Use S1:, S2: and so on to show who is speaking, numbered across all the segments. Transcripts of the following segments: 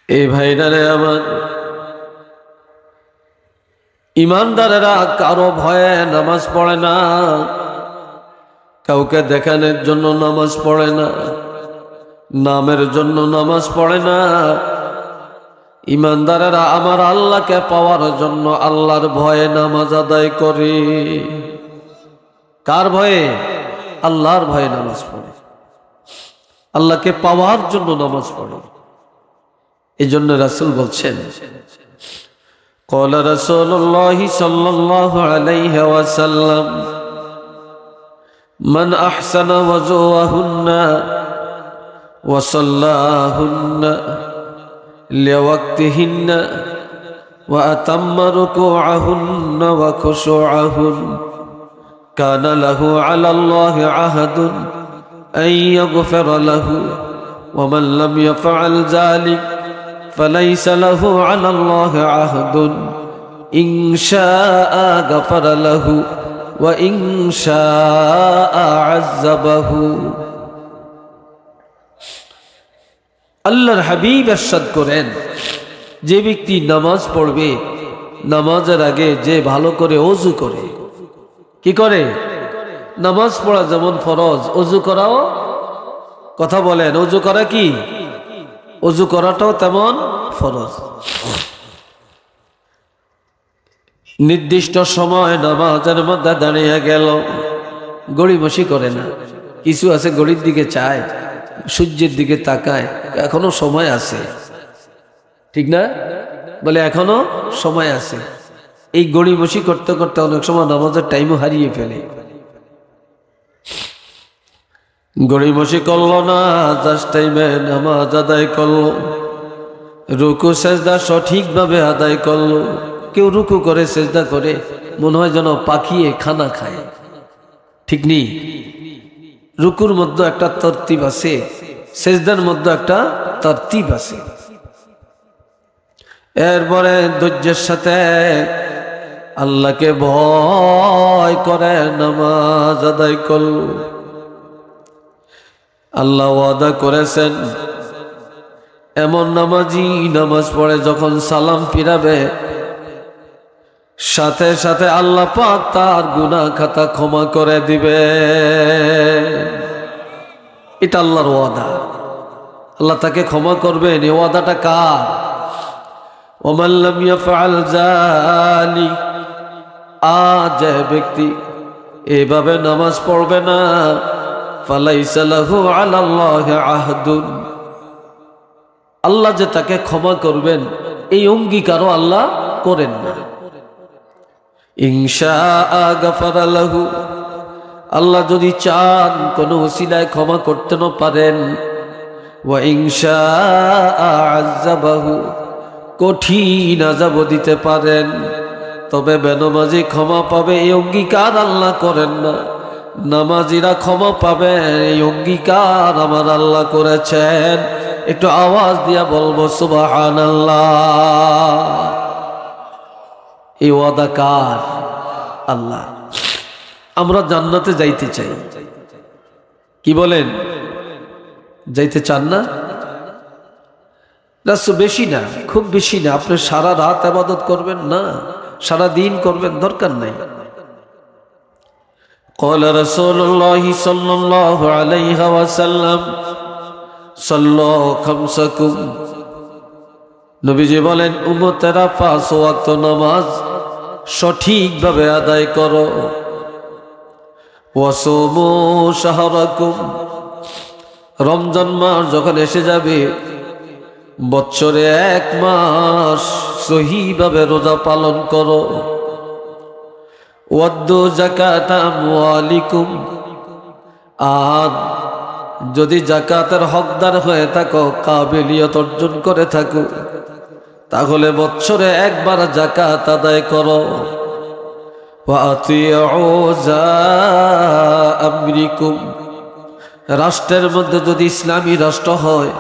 S1: এই ভাইরারে আমার, ইমানদারেরা কারো ভয়ে নামাজ পড়ে না, কাউকে দেখানোর জন্য নামাজ পড়ে না, নামের জন্য নামাজ পড়ে না। ইমানদারেরা আমার আল্লাহকে পাওয়ার জন্য আল্লাহর ভয়ে নামাজ আদায় করে। কার ভয়ে? আল্লাহর ভয়ে নামাজ পড়ে, আল্লাহকে পাওয়ার জন্য নামাজ পড়ে। এই জন্য রাসূল বলছেন, ক্বালা রাসূলুল্লাহ সাল্লাল্লাহু আলাইহি ওয়াসাল্লাম, মান আহসানা ওয়াজুহুন্না ওয়া সাল্লাহুন্না লিওয়াক্তিহিন্না ওয়া আতাম্মা রুকুআহুন্না ওয়া খুশুআহুন্না কানা লাহু আলাল্লাহি আহাদুন আন ইয়াগফিরা লাহু ওয়া মান লাম ইয়াফআল যালিক ফালাইসা লাহু আলাল্লাহি আহাদুন ইন শাআ গফারা লাহু ওয়া ইন শাআ আযাবাহু। আল্লাহর হাবিব ইরশাদ করেন, যে ব্যক্তি নামাজ পড়বে, নামাজের আগে যে ভালো করে ওযু করে, কি করে? নামাজ পড়া যেমন ফরজ, ওযু করাও, কথা বলেন, ওযু করা কি? ওযু করাটাও তেমন ফরজ। নির্দিষ্ট সময় নামাজের মধ্যে দাঁড়িয়ে গেল, গড়িমসি করে না। কিছু আছে ঘড়ির দিকে চায়, সূর্যের দিকে তাকায়, এখনো সময় আছে, ঠিক না? বলে এখনো সময় আছে। এই গড়িমসি করতে করতে অনেক সময় নামাজের টাইমও হারিয়ে ফেলে। গড়িমসি করলো না, জাস্ট টাইমে নামাজ আদায় করলো, রুকু সেজদা সঠিকভাবে আদায় করলো। কেউ রুকু করে সেজদা করে মনে হয় যেন পাখিয়ে খানা খায়, ঠিক নেই। রুকুর মধ্যে একটা তরতিব আছে, সেজদার মধ্যে একটা তরতিব আছে। এরপরে ধৈর্যের সাথে আল্লাহকে ভয় করে নামাজ আদায় করল। আল্লাহ ওয়াদা করেছেন, এমন নামাজি নামাজ পড়ে যখন সালাম ফিরাবে, সাথে সাথে আল্লাহ পাক তার গুনাহ খাতা ক্ষমা করে দিবে। এটা আল্লাহর ওয়াদা, আল্লাহ তাকে ক্ষমা করবেন। এই ওয়াদাটা কার? ওমান লাম ইয়াফআল যালিক, আজ ব্যক্তি এভাবে নামাজ পড়বে না, ফালাইসা লাহু আলাল্লাহি আহদুন, আল্লাহ যে তাকে ক্ষমা করবেন এই অঙ্গীকারও আল্লাহ করেন না। ইন শাআ গফারা লাহু, আল্লাহ যদি চান কোনো ওসিলায় ক্ষমা করতে না পারেন, ওয়া ইন শাআ আযাবাহু, কঠিন আযাব দিতে পারেন। তবে বেনামাজি ক্ষমা পাবে এই অঙ্গীকার আল্লাহ করেন না, নামাজিরা ক্ষমা পাবে এই অঙ্গীকার আমার আল্লাহ করেছেন। একটু আওয়াজ দিয়া বলবো সুবহানাল্লাহ। এই ওয়াদা কার? আল্লাহ। আমরা জান্নাতে যাইতে চাই, কি বলেন? যাইতে চান না? রাসূল বেশি না, খুব বেশি না। আপনি সারা রাত ইবাদত করবেন না, সারা দিন করবেন, দরকার নাই। قال رسول الله صلى الله عليه وسلم صلوا خمسكم, নবীজি বলেন, উম্মতেরা 5 ওয়াক্ত নামাজ সঠিকভাবে আদায় করো। ওয়াসুমু শাহরাকুম, রমজান মাস যখন এসে যাবে, বছরে 1 মাস সহিভাবে রোজা পালন করো। ওয়াদ্দু যাকাতা আমওয়ালিকুম, আর যদি যাকাতের হকদার হয়ে থাকো, কাবিলিয়ত অর্জন করে থাকো, তাহলে বছরে 1 বার যাকাত আদায় করো। ওয়া আতিউ যা আমরিকুম, রাষ্ট্রের মধ্যে যদি ইসলামী রাষ্ট্র হয়,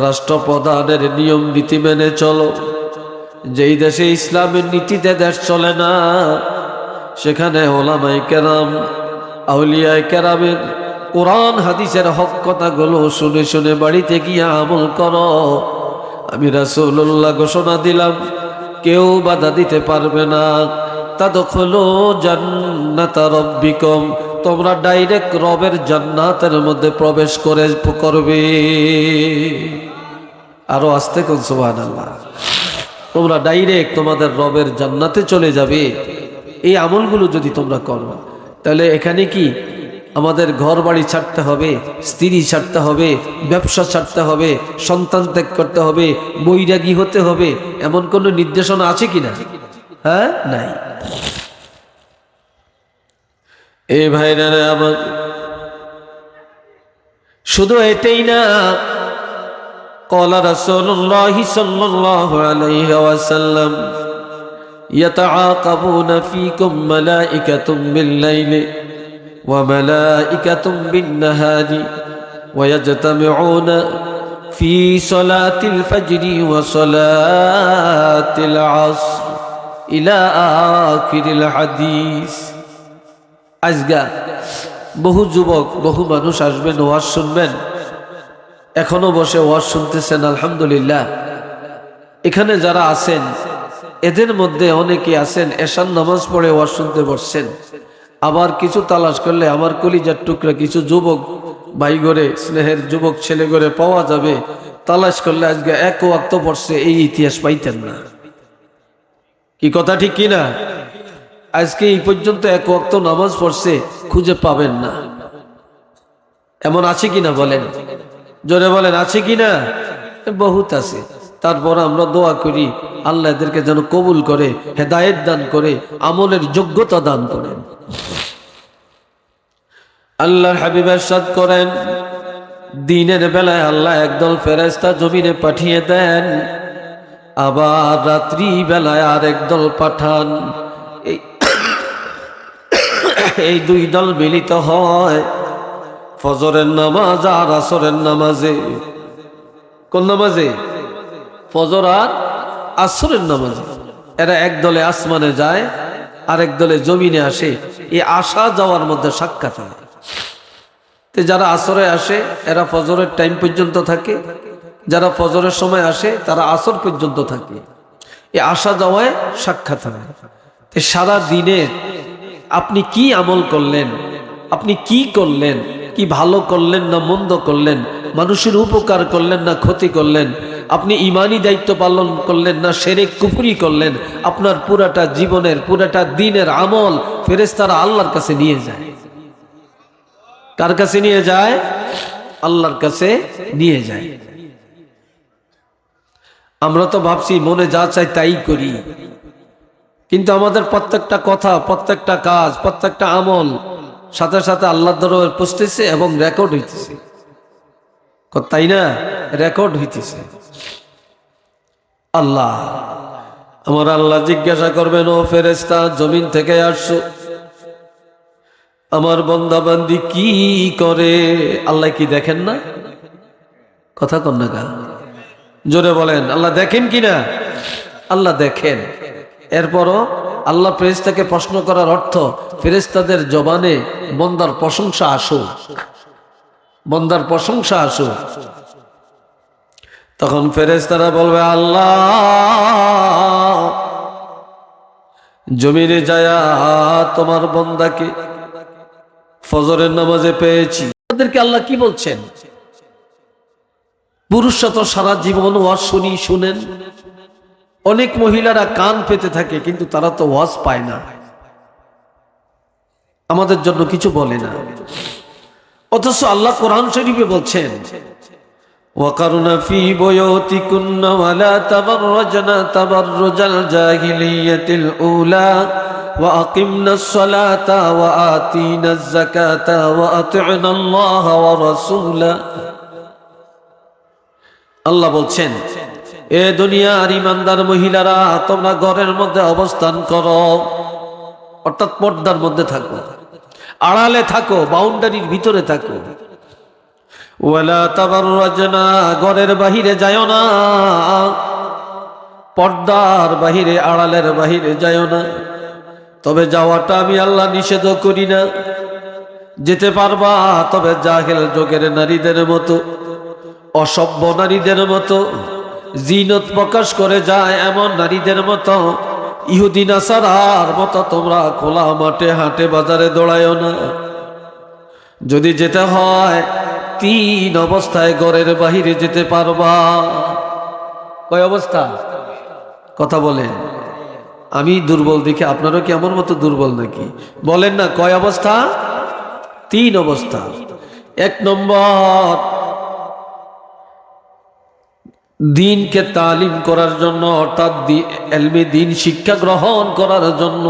S1: রাষ্ট্রপ্রধানের নিয়ম নীতি মেনে চলো। যেই দেশে ইসলামের নীতিতে দেশ চলে না, সেখানে ওলামায়ে কেরাম, আউলিয়ায়ে কেরামের কোরআন হাদিসের হক কথাগুলো শুনে শুনে বাড়িতে গিয়ে আমল করো। আমি রাসূলুল্লাহ ঘোষণা দিলাম কেউ বাধা দিতে পারবে না। তাদখুলু জান্নাতা রাব্বিকুম, তোমরা ডাইরেক্ট রবের জান্নাতের মধ্যে প্রবেশ করবে। আরো আস্তে কোন সুবহানাল্লাহ। তোমরা ডাইরেক্ট তোমাদের রবের জান্নাতে চলে যাবে এই আমলগুলো যদি তোমরা করো। তাহলে এখানে কি আমাদের ঘর বাড়ি ছাড়তে হবে, স্ত্রী ছাড়তে হবে, ব্যবসা ছাড়তে হবে, সন্তান ত্যাগ করতে হবে, বৈরাগী হতে হবে, এমন কোনো নির্দেশনা আছে কিনা? হ্যাঁ, নাই। এই ভাইরা আমার, শুধু এটাই না, قال رسول الله صلى الله عليه وسلم يتعاقبون فيكم ملائكة بالليل وملائكة بالنهار ويجتمعون في صلاة الفجر وصلاة العصر إلى آخر الحديث। আজগা বহু যুবক, বহু মানুষ আসবেন, ওয়াজ শুনবেন, এখনো বসে ওয়াজ শুনতেছেন, আলহামদুলিল্লাহ। এখানে যারা আছেন এদের মধ্যে অনেকে আছেন এশার নামাজ পড়ে ওয়াজ শুনতে বসছেন। আবার কিছু তালাশ করলে আমার কলিজার টুকরা কিছু যুবক ভাই গড়ে, স্নেহের যুবক ছেলে গড়ে পাওয়া যাবে। তালাশ করলে আজকে এক ওয়াক্ত পড়ছে, এই ইতিহাস পাইতেন না। কি কথা ঠিক কিনা? আজকে এই পর্যন্ত এক ওয়াক্ত নামাজ পড়ছে খুঁজে পাবেন না। এমন আছে কিনা বলেন? জোরে বলেন, আছে কিনা? বহুত আছে। তারপর আমরা দোয়া করি আল্লাহ এদেরকে যেন কবুল করে, হেদায়েত দান করে, আমলের যোগ্যতা দান করেন। আল্লাহর হাবিব ইরশাদ করেন, দিনের বেলায় আল্লাহ একদল ফেরেশতা জমিনে পাঠিয়ে দেন, আবার রাত্রি বেলায় আর একদল পাঠান। এই দুই দল মিলিত হয় ফজরের নামাজ আর আসরের নামাজে। কোন নামাজে? ফজর আর আসরের নামাজে। এরা এক দলে আসমানে যায়, আরেক দলে জমিনে আসে। এই আসা যাওয়ার মধ্যে সাক্ষাৎ হয়। যারা আসরে আসে এরা ফজরের টাইম পর্যন্ত থাকে, যারা ফজরের সময় আসে তারা আসর পর্যন্ত থাকে। এই আসা যাওয়ায় সাক্ষাৎ হয়। সারা দিনের আপনি কি আমল করলেন, আপনি কি করলেন, কি ভালো করলেন না মন্দ করলেন, মানুষের উপকার করলেন না ক্ষতি করলেন, আপনি ইমানি দায়িত্ব পালন করলেন না শিরক কুফরি করলেন, আপনার পুরাটা জীবনের পুরাটা দিনের আমল ফেরেশতারা আল্লাহর কাছে নিয়ে যায়। কার কাছে নিয়ে যায়? আল্লাহর কাছে নিয়ে যায়। আমরা তো ভাবছি মনে যা চাই তাই করি, কিন্তু আমাদের প্রত্যেকটা কথা, প্রত্যেকটা কাজ, প্রত্যেকটা আমল সাথে সাথে আল্লাহর দরবারে পৌঁছতেছে এবং রেকর্ড হইতেছে, তাই না? রেকর্ড হইতেছে। আল্লাহ, আমার আল্লাহ জিজ্ঞাসা করবেন, ও ফেরেশতা জমিন থেকে আসছো, আমার বান্দা বান্দি কি করে? আল্লাহ কি দেখেন না? কথা কন না গা, জোরে বলেন, আল্লাহ দেখেন কিনা? আল্লাহ দেখেন। এরপরও আল্লাহ ফেরেশতাকে প্রশ্ন করার অর্থ ফেরেশতাদের জবানে বন্দার প্রশংসা আসুক, বন্দার প্রশংসা আসুক। তখন ফেরেশতারা বলবে, আল্লাহ জমিনে যায়া তোমার বন্দাকে ফজরের নামাজে পেয়েছি। তাদেরকে আল্লাহ কি বলছেন? পুরুষরা তো সারা জীবন ওয়াজ শুনেন, অনেক মহিলারা কান পেতে থাকে, কিন্তু তারা তো ওয়াজ পায় না, আমাদের জন্য কিছু বলে না। অথচ আল্লাহ কোরআন শরীফে বলছেন, ওয়াকারনা ফি বুয়ুতিকুন্না ওয়ালা তাবাররাজনা তাবাররুজাল জাহিলিয়াতিল উলা ওয়া আকিমনাস সালাতা ওয়া আতিনাজ যাকাতা ওয়া আতি'নাল্লাহা ওয়া রাসূলা। আল্লাহ বলছেন, এ দুনিয়ার ইমানদার মহিলারা, তোমরা ঘরের মধ্যে অবস্থান করো, অর্থাৎ পর্দার মধ্যে থাকো, আড়ালে থাকো, বাউন্ডারির ভিতরে থাকো। ওয়ালা তাবাররাজনা, ঘরের বাহিরে যায়ও না, পর্দার বাহিরে, আড়ালের বাহিরে যায়ও না। তবে যাওয়াটা আমি আল্লাহ নিষেধ করি না, যেতে পারবা, তবে জাহেল যুগের নারীদের মতো, অসভ্য নারীদের মতো, জিনত প্রকাশ করে যায় এমন নারীদের মতো, ইহুদি নাসারার মতো তোমরা খোলা মাঠে হাটে বাজারে দৌড়ায়ও না। যদি যেতে হয় 3 অবস্থায় ঘরের বাহিরে যেতে পারবা। কয় অবস্থা? কথা বলেন। আমি দুর্বল দেখে আপনারও কি আমার মতো দুর্বল নাকি? বলেন না, কয় অবস্থা? 3 অবস্থা। 1 নম্বর, দিনকে তালিম করার জন্য, অর্থাৎ এলমে দিন শিক্ষা গ্রহণ করার জন্য,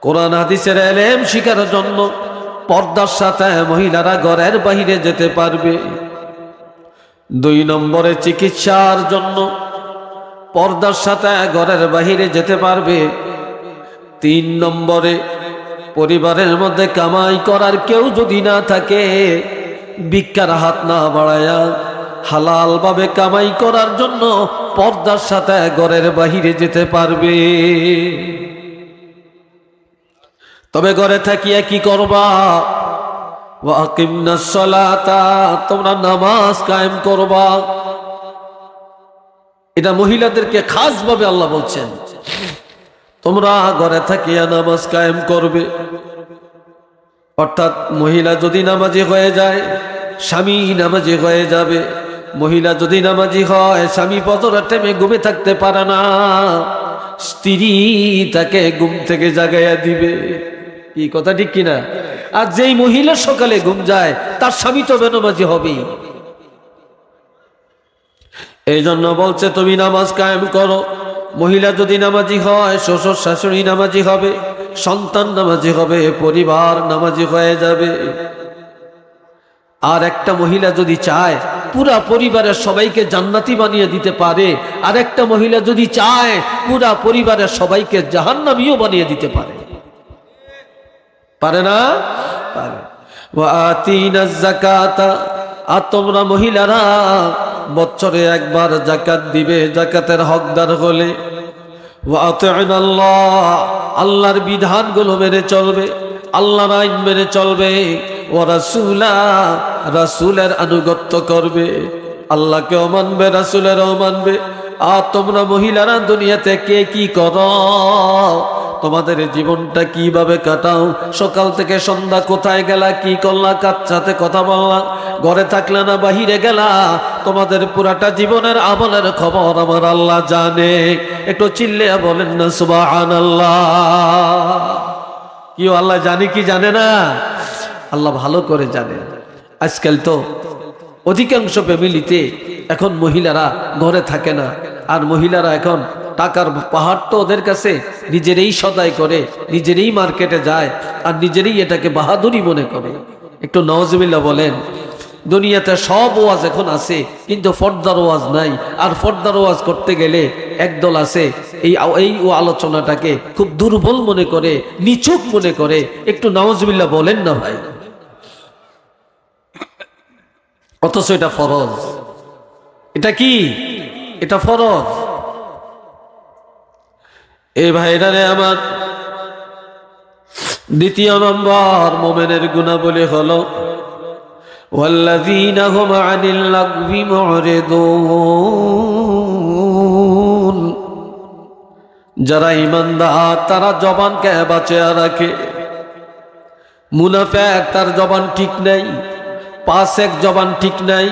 S1: কোরআন হাদিসের এলেম শিখার জন্য পর্দার সাথে মহিলারা ঘরের বাহিরে যেতে পারবে। 2 নম্বরে, চিকিৎসার জন্য পর্দার সাথে ঘরের বাহিরে যেতে পারবে। 3 নম্বরে, পরিবারের মধ্যে কামাই করার কেউ যদি না থাকে, ভিক্ষার হাত না বাড়ায়া হালাল ভাবে কামাই করার জন্য পর্দার সাথে ঘরের বাহিরে যেতে পারবে। তবে ঘরে থাকিয়া কি করবা? ওয়াকিমনাস সালাতা, তোমরা নামাজ কায়েম করবা। এটা মহিলাদেরকে খাস ভাবে আল্লাহ বলছেন, তোমরা ঘরে থাকিয়া নামাজ কায়েম করবে। অর্থাৎ মহিলা যদি নামাজি হয়ে যায়, স্বামী নামাজি হয়ে যাবে। মহিলা যদি নামাজি হয়, স্বামী ফজরের টাইমে ঘুমে থাকতে পারে না, স্ত্রী তাকে ঘুম থেকে জাগাইয়া দিবে। কি কথা ঠিক কিনা? আর যেই মহিলা সকালে ঘুম যায়, তার স্বামী তো বেনামাজি হবেই। এই জন্য বলছে তুমি নামাজ কায়েম করো। মহিলা যদি নামাজি হয়, শ্বশুর শাশুড়ি নামাজি হবে, সন্তান নামাজি হবে, পরিবার নামাজি হয়ে যাবে। আর একটা মহিলা যদি চায় পুরা পরিবারের সবাইকে জান্নাতি বানিয়ে দিতে পারে, আর একটা মহিলা যদি চায় পুরা পরিবারের সবাইকে জাহান্নামীও বানিয়ে দিতে পারে। পারে না? পারে। ওয়াতিনাজ যাকাতা, আর তোমরা মহিলারা বছরে একবার যাকাত দিবে, যাকাতের হকদার হলে। ওয়াতিনাল্লাহ, আল্লাহর বিধানগুলো মেনে চলবে, আল্লাহর আইন মেনে চলবে। ওয়া রাসূলা, রাসূলের আনুগত্য করবে, আল্লাহকেও মানবে, রাসূলেরও মানবে। আর তোমরা মহিলারা দুনিয়াতে কে কি করো, তোমাদের জীবনটা কিভাবে কাটাও, সকাল থেকে সন্ধ্যা কোথায় গেলা, কি করলা, কার সাথে কথা বললা, ঘরে থাকলে না বাহিরে গেলা, তোমাদের পুরাটা জীবনের আমলের খবর আমার আল্লাহ জানে। একটু চিল্লিয়া বলেন না সুবহানাল্লাহ। কি আল্লাহ জানে কি জানে না? আল্লাহ ভালো করে জানে। আজকাল তো অধিকাংশ ফ্যামিলিতে এখন মহিলারা ঘরে থাকে না, আর মহিলারা এখন টাকার পাহাড় তো ওদের কাছে, নিজেরই সদাই করে, নিজেরই মার্কেটে যায়, আর নিজেরই এটাকে বাহাদুরি মনে করে। একটু নাউজুবিল্লাহ বলেন। দুনিয়াতে সব ওয়াজ এখন আছে, কিন্তু ফর্দার ওয়াজ নাই। আর ফর্দার ওয়াজ করতে গেলে একদল আছে এই আলোচনাটাকে খুব দুর্বল মনে করে, নিচুক মনে করে। একটু নাউজুবিল্লাহ বলেন না ভাই। অথচ এটা ফরজ। এটা কি? এটা ফরজ। এই ভাইরা রে আমার, 2 নম্বর মুমিনের গুণাবলী হলো ওয়াল্লাযীনা হুম আনিল লাগবি মুরিদুন, যারা ঈমানদার তারা জবানকে বাঁচিয়ে রাখে। মুনাফিক তার জবান ঠিক নাই, পাসেক জবান ঠিক নাই,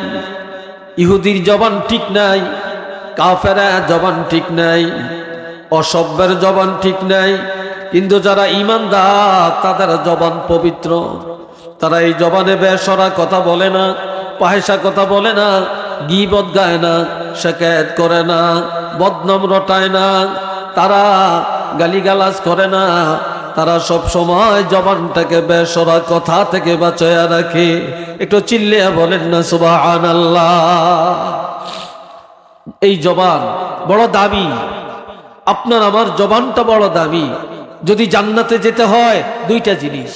S1: ইহুদির জবান ঠিক নাই, কাফেরা জবান ঠিক নাই, অসভ্যের জবান ঠিক নাই। কিন্তু যারা ঈমানদার তাদের জবান পবিত্র। তারা এই জবানে বেসরা কথা বলে না, ফাহিশা কথা বলে না, গীবত গায় না, শিকায়েত করে না, বদনাম রটায় না, তারা গালিগালাজ করে না। তারা সব সময় জবানটাকে বেসরা কথা থেকে বাঁচায়া রাখে। একটু চিল্লিয়া বলেন না সুবহানাল্লাহ। এই জবান বড় দামি, আপনার আমার জবানটা বড় দামি। যদি জান্নাতে যেতে হয় 2টা জিনিস।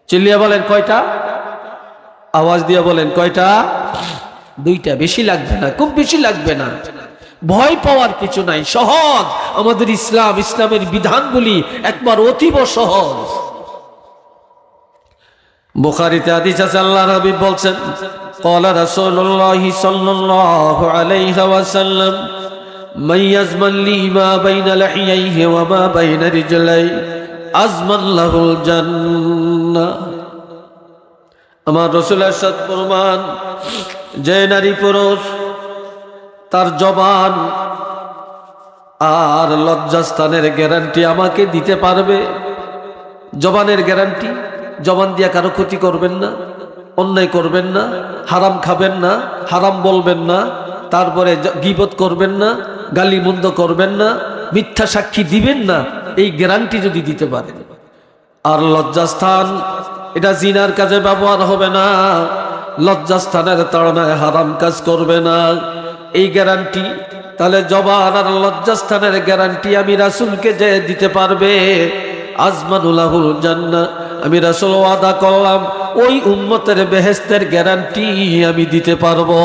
S1: চিল্লিয়া বলেন কয়টা? আওয়াজ দিয়ে বলেন কয়টা? 2টা। বেশি লাগবে না, খুব বেশি লাগবে না, ভয় পাওয়ার কিছু নাই, সহজ। আমাদের ইসলাম, ইসলামের বিধানগুলি একবার অতীব সহজ। বুখারীতে হাদিস আছে, আল্লাহর হাবিব বলছেন قال رسول الله صلى الله عليه وسلم من يزمن لي ما بين لحييه وما بين رجليه أزمن له الجنة আমার রাসূল ارشاد ফরমান যে নারী পুরুষ তার জবান আর লজ্জাস্থানের গ্যারান্টি আমাকে দিতে পারবে, জবানের গ্যারান্টি, জবান দিয়া কারো ক্ষতি করবেন না, অন্যায় করবেন না, হারাম খাবেন না, হারাম বলবেন না, তারপরে গীবত করবেন না, গালি মন্দ করবেন না, মিথ্যা সাক্ষী দিবেন না, এই গ্যারান্টি যদি দিতে পারেন। আর লজ্জাস্থান, এটা জিনার কাজে ব্যবহার হবে না, লজ্জাস্থানের তাড়নায় হারাম কাজ করবে না, এই গ্যারান্টি। তাহলে জবান আর লজ্জাস্থানের গ্যারান্টি আমি রাসূলকে যে দিতে পারবে, আজমানুলাহুল জান্নাহ, আমি রাসূল ওয়াদা করলাম ওই উম্মতের বেহেশতের গ্যারান্টি আমি দিতে পারবো।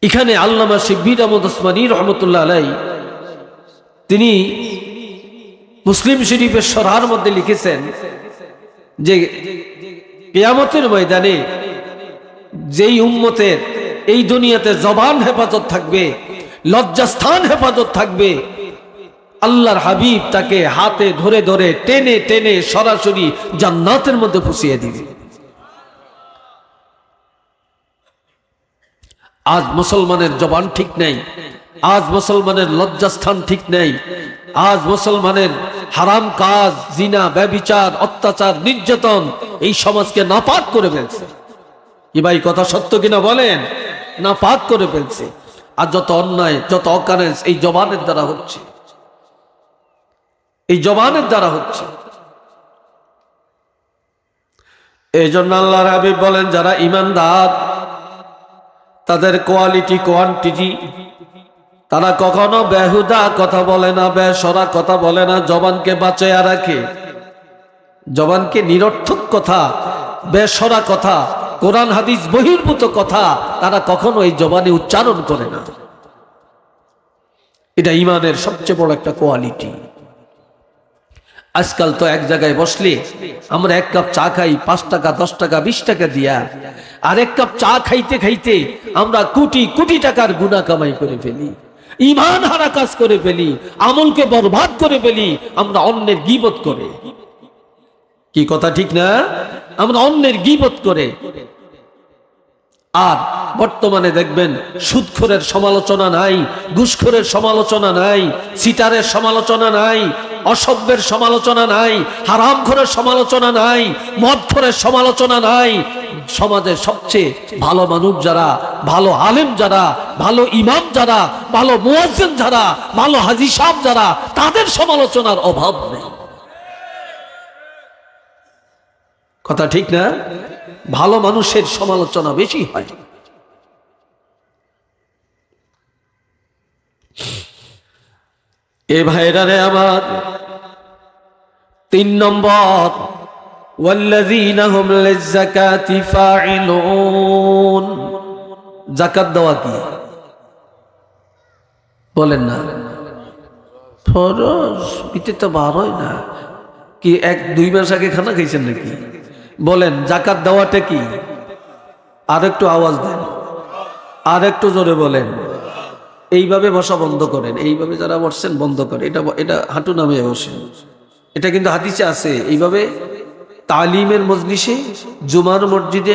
S1: এখানে আল্লামা শিব্বির আহমদ ওসমানী রহমতুল্লাহ আলাই তিনি মুসলিম শরীফের শরহার মধ্যে লিখেছেন যে কিয়ামতের ময়দানে যেই উম্মতের এই দুনিয়াতে জবান হেফাজত থাকবে, লজ্জাস্থান হেফাজত থাকবে, আল্লাহর হাবিব তাকে হাতে ধরে ধরে টেনে টেনে সরাসরি জান্নাতের মধ্যে পুষিয়ে দিবে। আজ মুসলমানের জবান ঠিক নেই, আজ মুসলমানের লজ্জাস্থান ঠিক নেই, আজ মুসলমানের হারাম কাজ, জিনা, ব্যভিচার, অত্যাচার, নির্যাতন এই সমাজকে নাপাক করে ফেলছে। কি ভাই কথা সত্য কিনা বলেন? নাপাক করে ফেলছে। আর যত অন্যায়, যত অকারেন্স এই জবানের দ্বারা হচ্ছে, এই জবানের দ্বারা হচ্ছে। এই জন্য আল্লাহর হাবিব বলেন যারা ঈমানদার তাদের কোয়ালিটি কোয়ান্টিটি, তারা কখনো বেহুদা কথা বলে না, বেসরা কথা বলে না, জবানকে বাঁচাইয়া রাখে, জবানকে নিরর্থক কথা, বেসরা কথা, কোরআন হাদিস বহির্ভূত কথা তারা কখনো এই জবানে উচ্চারণ করে না। এটা ঈমানের সবচেয়ে বড় একটা কোয়ালিটি। আজকাল তো এক জায়গায় বসলে আমরা এক কাপ চা খাই 5 টাকা, 10 টাকা, 20 টাকা দিয়া, আর এক কাপ চা খাইতে খাইতে আমরা কোটি কোটি টাকার গুনাহ কামাই করে ফেলি, ঈমান হারা কাজ করে ফেলি, আমলকে বরবাদ করে ফেলি আমরা অন্যের গীবত করে। কি কথা ঠিক না? আমরা অন্যের গীবত করে। আর বর্তমানে দেখবেন সুদখোরের সমালোচনা নাই, ঘুষখোরের সমালোচনা নাই, সিটারের সমালোচনা নাই, অসভ্যের সমালোচনা নাই, হারামখোরের সমালোচনা নাই, মদখোরের সমালোচনা নাই। সমাজের সবচেয়ে ভালো মানুষ যারা, ভালো আলেম যারা, ভালো ইমাম যারা, ভালো মুয়াজ্জিন যারা, ভালো হাজী সাহেব যারা, তাদের সমালোচনার অভাব নেই। কথা ঠিক না? ভালো মানুষের সমালোচনা বেশি হয়। এ ভাইরা রে আমার, 3 নম্বর ওয়াল্লাযীনা হুম লিয-যাকাতি ফাঈলুন। যাকাত দেওয়া কি বলেন না? ফরজ। পিতে তো বার হয় না কি? 1-2 মাস আগে খানা খাইছেন নাকি? বলেন যাকাত দেওয়াটা কি? আর একটু আওয়াজ দেন, আর একটু জোরে বলেন। এইভাবে বসা বন্ধ করেন, এইভাবে যারা বসছেন বন্ধ করেন, এটা হাঁটু নামে বসেন। এটা কিন্তু হাদিসে আছে। এইভাবে তালিমের মজলিসে, জুমার মসজিদে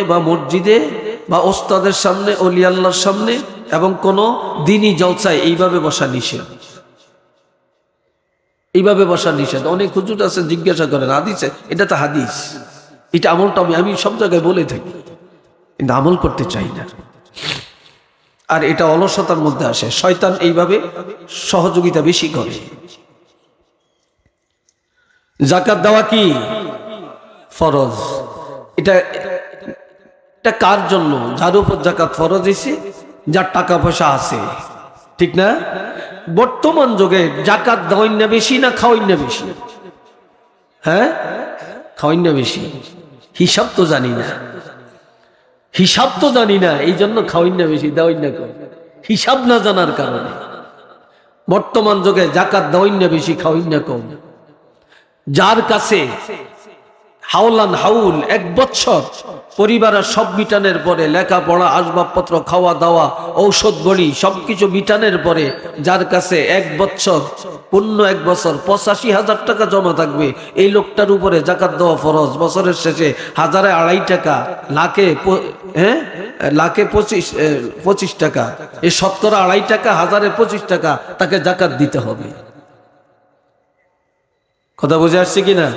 S1: বা ওস্তাদের সামনে, ওলি আল্লাহর সামনে এবং কোন দিনই জলসায় এইভাবে বসা নিষেধ, এইভাবে বসা নিষেধ। অনেক হুজুর আছে জিজ্ঞাসা করেন হাদিসে, এটা তো হাদিস, এটা আমলটা আমি সব জায়গায় বলে থাকি, কিন্তু আমল করতে চাই না। আর এটা অলসতার মধ্যে আসে। শয়তান এইভাবে সহযোগিতা বেশি করে। যাকাত দেওয়া কি ফরজ। এটা কার জন্য? যার উপর যাকাত ফরজ হয়েছে, যার টাকা পয়সা আছে, ঠিক না? বর্তমান যুগে যাকাত দেওয়াই না বেশি না খাওয়াই না বেশি? হ্যাঁ, খাওয়াই না বেশি। হিসাব তো জানি না, হিসাব তো জানি না, এই জন্য খাওয়াই না বেশি, দেওয়াই না কম। হিসাব না জানার কারণে বর্তমান যুগে যাকাত দেওয়াই না বেশি, খাওয়াই না কম। যার কাছে হাউলান হাউল, 1 বছর পরিবারের সব মিটানের পরে, লেখাপড়া, আসবাবপত্র, খাওয়া দাওয়া, ঔষধ বড়ি সবকিছু মিটানের পরে যার কাছে 1 বছর, পূর্ণ 1 বছর 85,000 টাকা জমা থাকবে, এই লোকটার উপরে জাকাত দেওয়া ফরজ। বছরের শেষে 1,000-2,500 টাকা, লাখে 25 টাকা, এই শতকরা 2.5 টাকা, 1,025 টাকা তাকে জাকাত দিতে হবে। কথা বুঝে আসছে কিনা?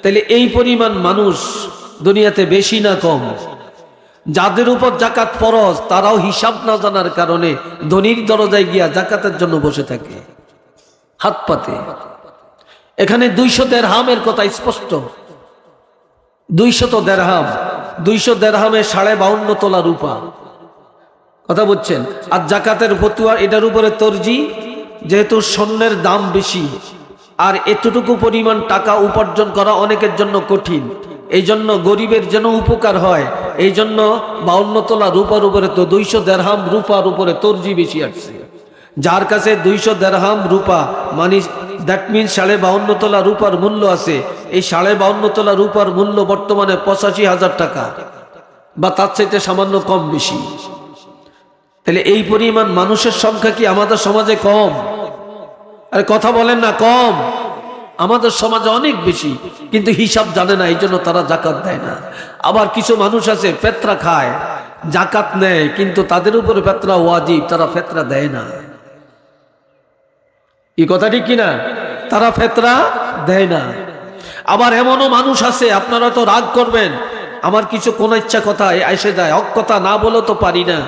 S1: তাহলে এই পরিমাণ মানুষ দুনিয়াতে বেশি না কম? যাদের উপর জাকাত ফরজ তারাও হিসাব না জানার কারণে ধনীর দরজায় গিয়া জাকাতের জন্য বসে থাকে হাত পাতে। এখানে 200 দিরহামের কথা স্পষ্ট। 200 দিরহাম, 200 দিরহামে 52.5 তোলা রূপা। কথা বুঝছেন? আর জাকাতের ফতুয়া এটার উপরে তরজি, যেহেতু স্বর্ণের দাম বেশি আর এতটুকু পরিমাণ টাকা উপার্জন করা অনেকের জন্য কঠিন, এই জন্য গরিবের যেন উপকার হয়, এই জন্য 52 তোলা রূপার উপরে তো 200 দিরহাম রূপার উপরে তরজি বেশি আসছে। যার কাছে 200 দিরহাম রূপা মানে দ্যাট মিনস 52.5 তোলা রূপার মূল্য আছে, এই 52.5 তোলা রূপার মূল্য বর্তমানে 85,000 টাকা বা তার চাইতে সামান্য কম বেশি। তাহলে এই পরিমাণ মানুষের সংখ্যা কি আমাদের সমাজে কম? আরে কথা বলেন না, কম? আমাদের সমাজে অনেক বেশি, কিন্তু হিসাব জানে না, এই জন্য তারা জাকাত দেয় না। আবার কিছু মানুষ আছে ফেতরা খায়, জাকাত নেয়, কিন্তু তাদের উপরে ফেতরা ওয়াজিব, তারা ফেতরা দেয় না। এই কথা ঠিক কিনা? তারা ফেতরা দেয় না। আবার এমনও মানুষ আছে, আপনারা তো রাগ করবেন, আমার কিছু কোন ইচ্ছা কথা এসে যায়, হক কথা না বলে তো পারি না।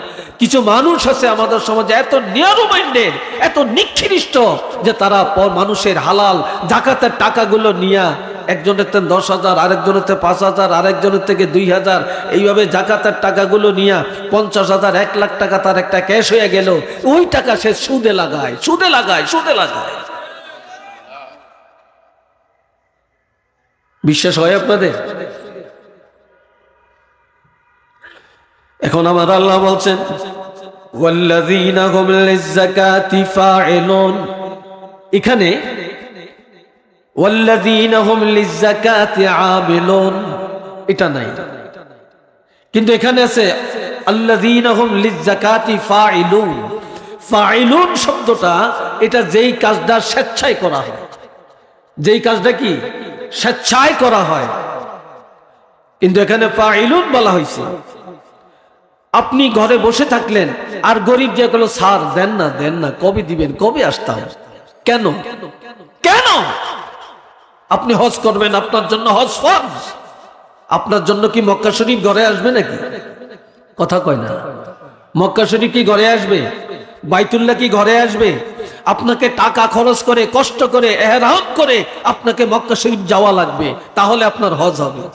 S1: কিছু মানুষ আছে আমাদের সমাজে এত নিয়ারো মাইন্ডেড, এত নিকৃষ্ট যে তারা মানুষের হালাল জাকাতের টাকাগুলো নিয়ে একজনের থেকে 10,000, আরেকজনের থেকে 5,000, আরেকজনের থেকে 2,000, এইভাবে জাকাতের টাকাগুলো নিয়ে 50,000, 1 লাখ টাকা তার একটা ক্যাশ হয়ে গেল, ওই টাকা সে সুদে লাগায়, সুদে লাগায়, সুদে লাগায়। বিশ্বাস হয় আপনাদের? এখন আমার আল্লাহ বলছেন ওয়াল্লাযীনা হুম লিয-যাকাতি ফাঈলুন, এখানে ওয়াল্লাযীনা হুম লিয-যাকাতি আমিলুন এটা নাই, কিন্তু এখানে আছে আল্লাযীনা হুম লিয-যাকাতি ফাঈলুন। ফাঈলুন শব্দটা এটা যেই কাজটা স্বেচ্ছায় করা হয়, যেই কাজটা কি স্বেচ্ছায় করা হয়, কিন্তু এখানে ফাঈলুন বলা হয়েছে। আপনি ঘরে বসে থাকলেন আর গরিব যে বলল স্যার দেন না, দেন না, কবে দিবেন, কবে আসতাম, কেন কেন? আপনি হজ করবেন, আপনার জন্য হজ ফরজ, আপনার জন্য কি মক্কা শরীফ ঘরে আসবে নাকি? কথা কয় না। মক্কা শরীফ কি ঘরে আসবে? বাইতুল্লাহ কি ঘরে আসবে? আপনাকে টাকা খরচ করে, কষ্ট করে, এহরাম করে আপনাকে মক্কা শরীফ যাওয়া লাগবে, তাহলে আপনার হজ হবে।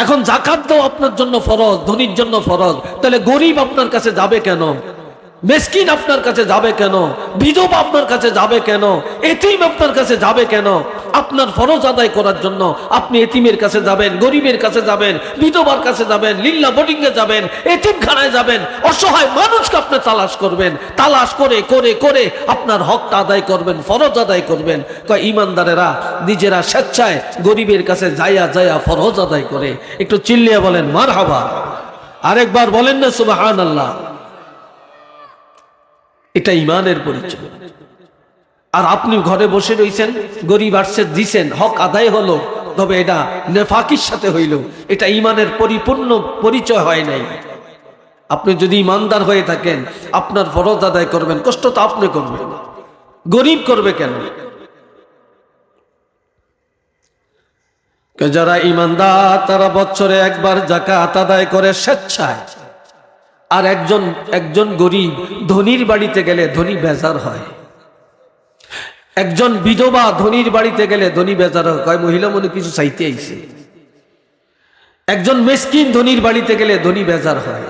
S1: এখন জাকাত দাও আপনার জন্য ফরজ, ধনীর জন্য ফরজ, তাহলে গরিব আপনার কাছে যাবে কেন? মিসকিন আপনার কাছে যাবে কেন? বিধবা আপনার কাছে যাবে কেন? এতিম আপনার কাছে যাবে কেন? আপনার ফরজ আদায় করার জন্য আপনি এতিমের কাছে যাবেন, গরিবের কাছে যাবেন, বিধবার কাছে যাবেন, লিল্লা বোর্ডিংয়ে যাবেন, এতিমখানায় যাবেন, অসহায় মানুষকে আপনি তালাশ করবেন, তালাশ করে করে করে আপনার হকটা আদায় করবেন, ফরজ আদায় করবেন। কয় ইমানদারেরা নিজেরা স্বেচ্ছায় গরিবের কাছে যাইয়া যাইয়া ফরজ আদায় করে। একটু চিল্লিয়ে বলেন মারহাবা, আরেকবার বলেন না সুবহানাল্লাহ। এটা ইমানের পরিচয়। আর আপনি ঘরে বসে রয়েছেন, গরিব আসছে দিছেন, হক আদায় হলো, তবে এটা নেফাকির সাথে হইল, এটা ইমানের পরিপূর্ণ পরিচয় হয় নাই। আপনি যদি ইমানদার হয়ে থাকেন আপনার ফরজ আদায় করবেন, কষ্ট তো আপনি করবেন, গরিব করবে কেন? যারা ইমানদার তারা বছরে একবার যাকাত আদায় করে স্বেচ্ছায়। আর একজন গরিব ধনীর বাড়িতে গেলে ধনী বেজার হয়, একজন বিধবা ধনীর বাড়িতে গেলে ধনী বেজার হয়, কয় মহিলা মনে কিছু চাইতে আইছে। একজন মিসকিন ধনীর বাড়িতে গেলে ধনী বেজার হয়।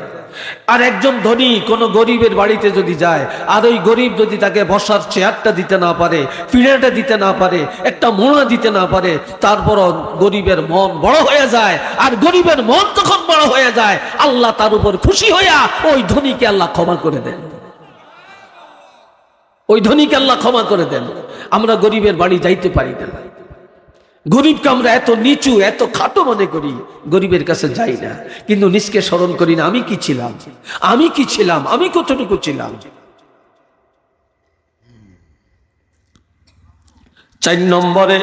S1: আর একজন ধনী কোন গরিবের বাড়িতে যদি যায় আর ওই গরিব যদি তাকে বসার চেয়ারটা দিতে না পারে, পিঁড়াটা দিতে না পারে, একটা মোড়া দিতে না পারে, তারপর গরিবের মন বড় হয়ে যায়। আর গরিবের মন যখন বড় হয়ে যায় আল্লাহ তার উপর খুশি হইয়া ওই ধনীকে আল্লাহ ক্ষমা করে দেন, ওই ধনীকে আল্লাহ ক্ষমা করে দেন। আমরা গরিবের বাড়ি যাইতে পারি না, গরিবকে আমরা এত নিচু এত খাটো মনে করি, গরিবের কাছে যাই না, কিন্তু নিজকে স্মরণ করি না আমি কি ছিলাম, আমি কি ছিলাম, আমি কতটুকু ছিলাম। 4 নম্বরে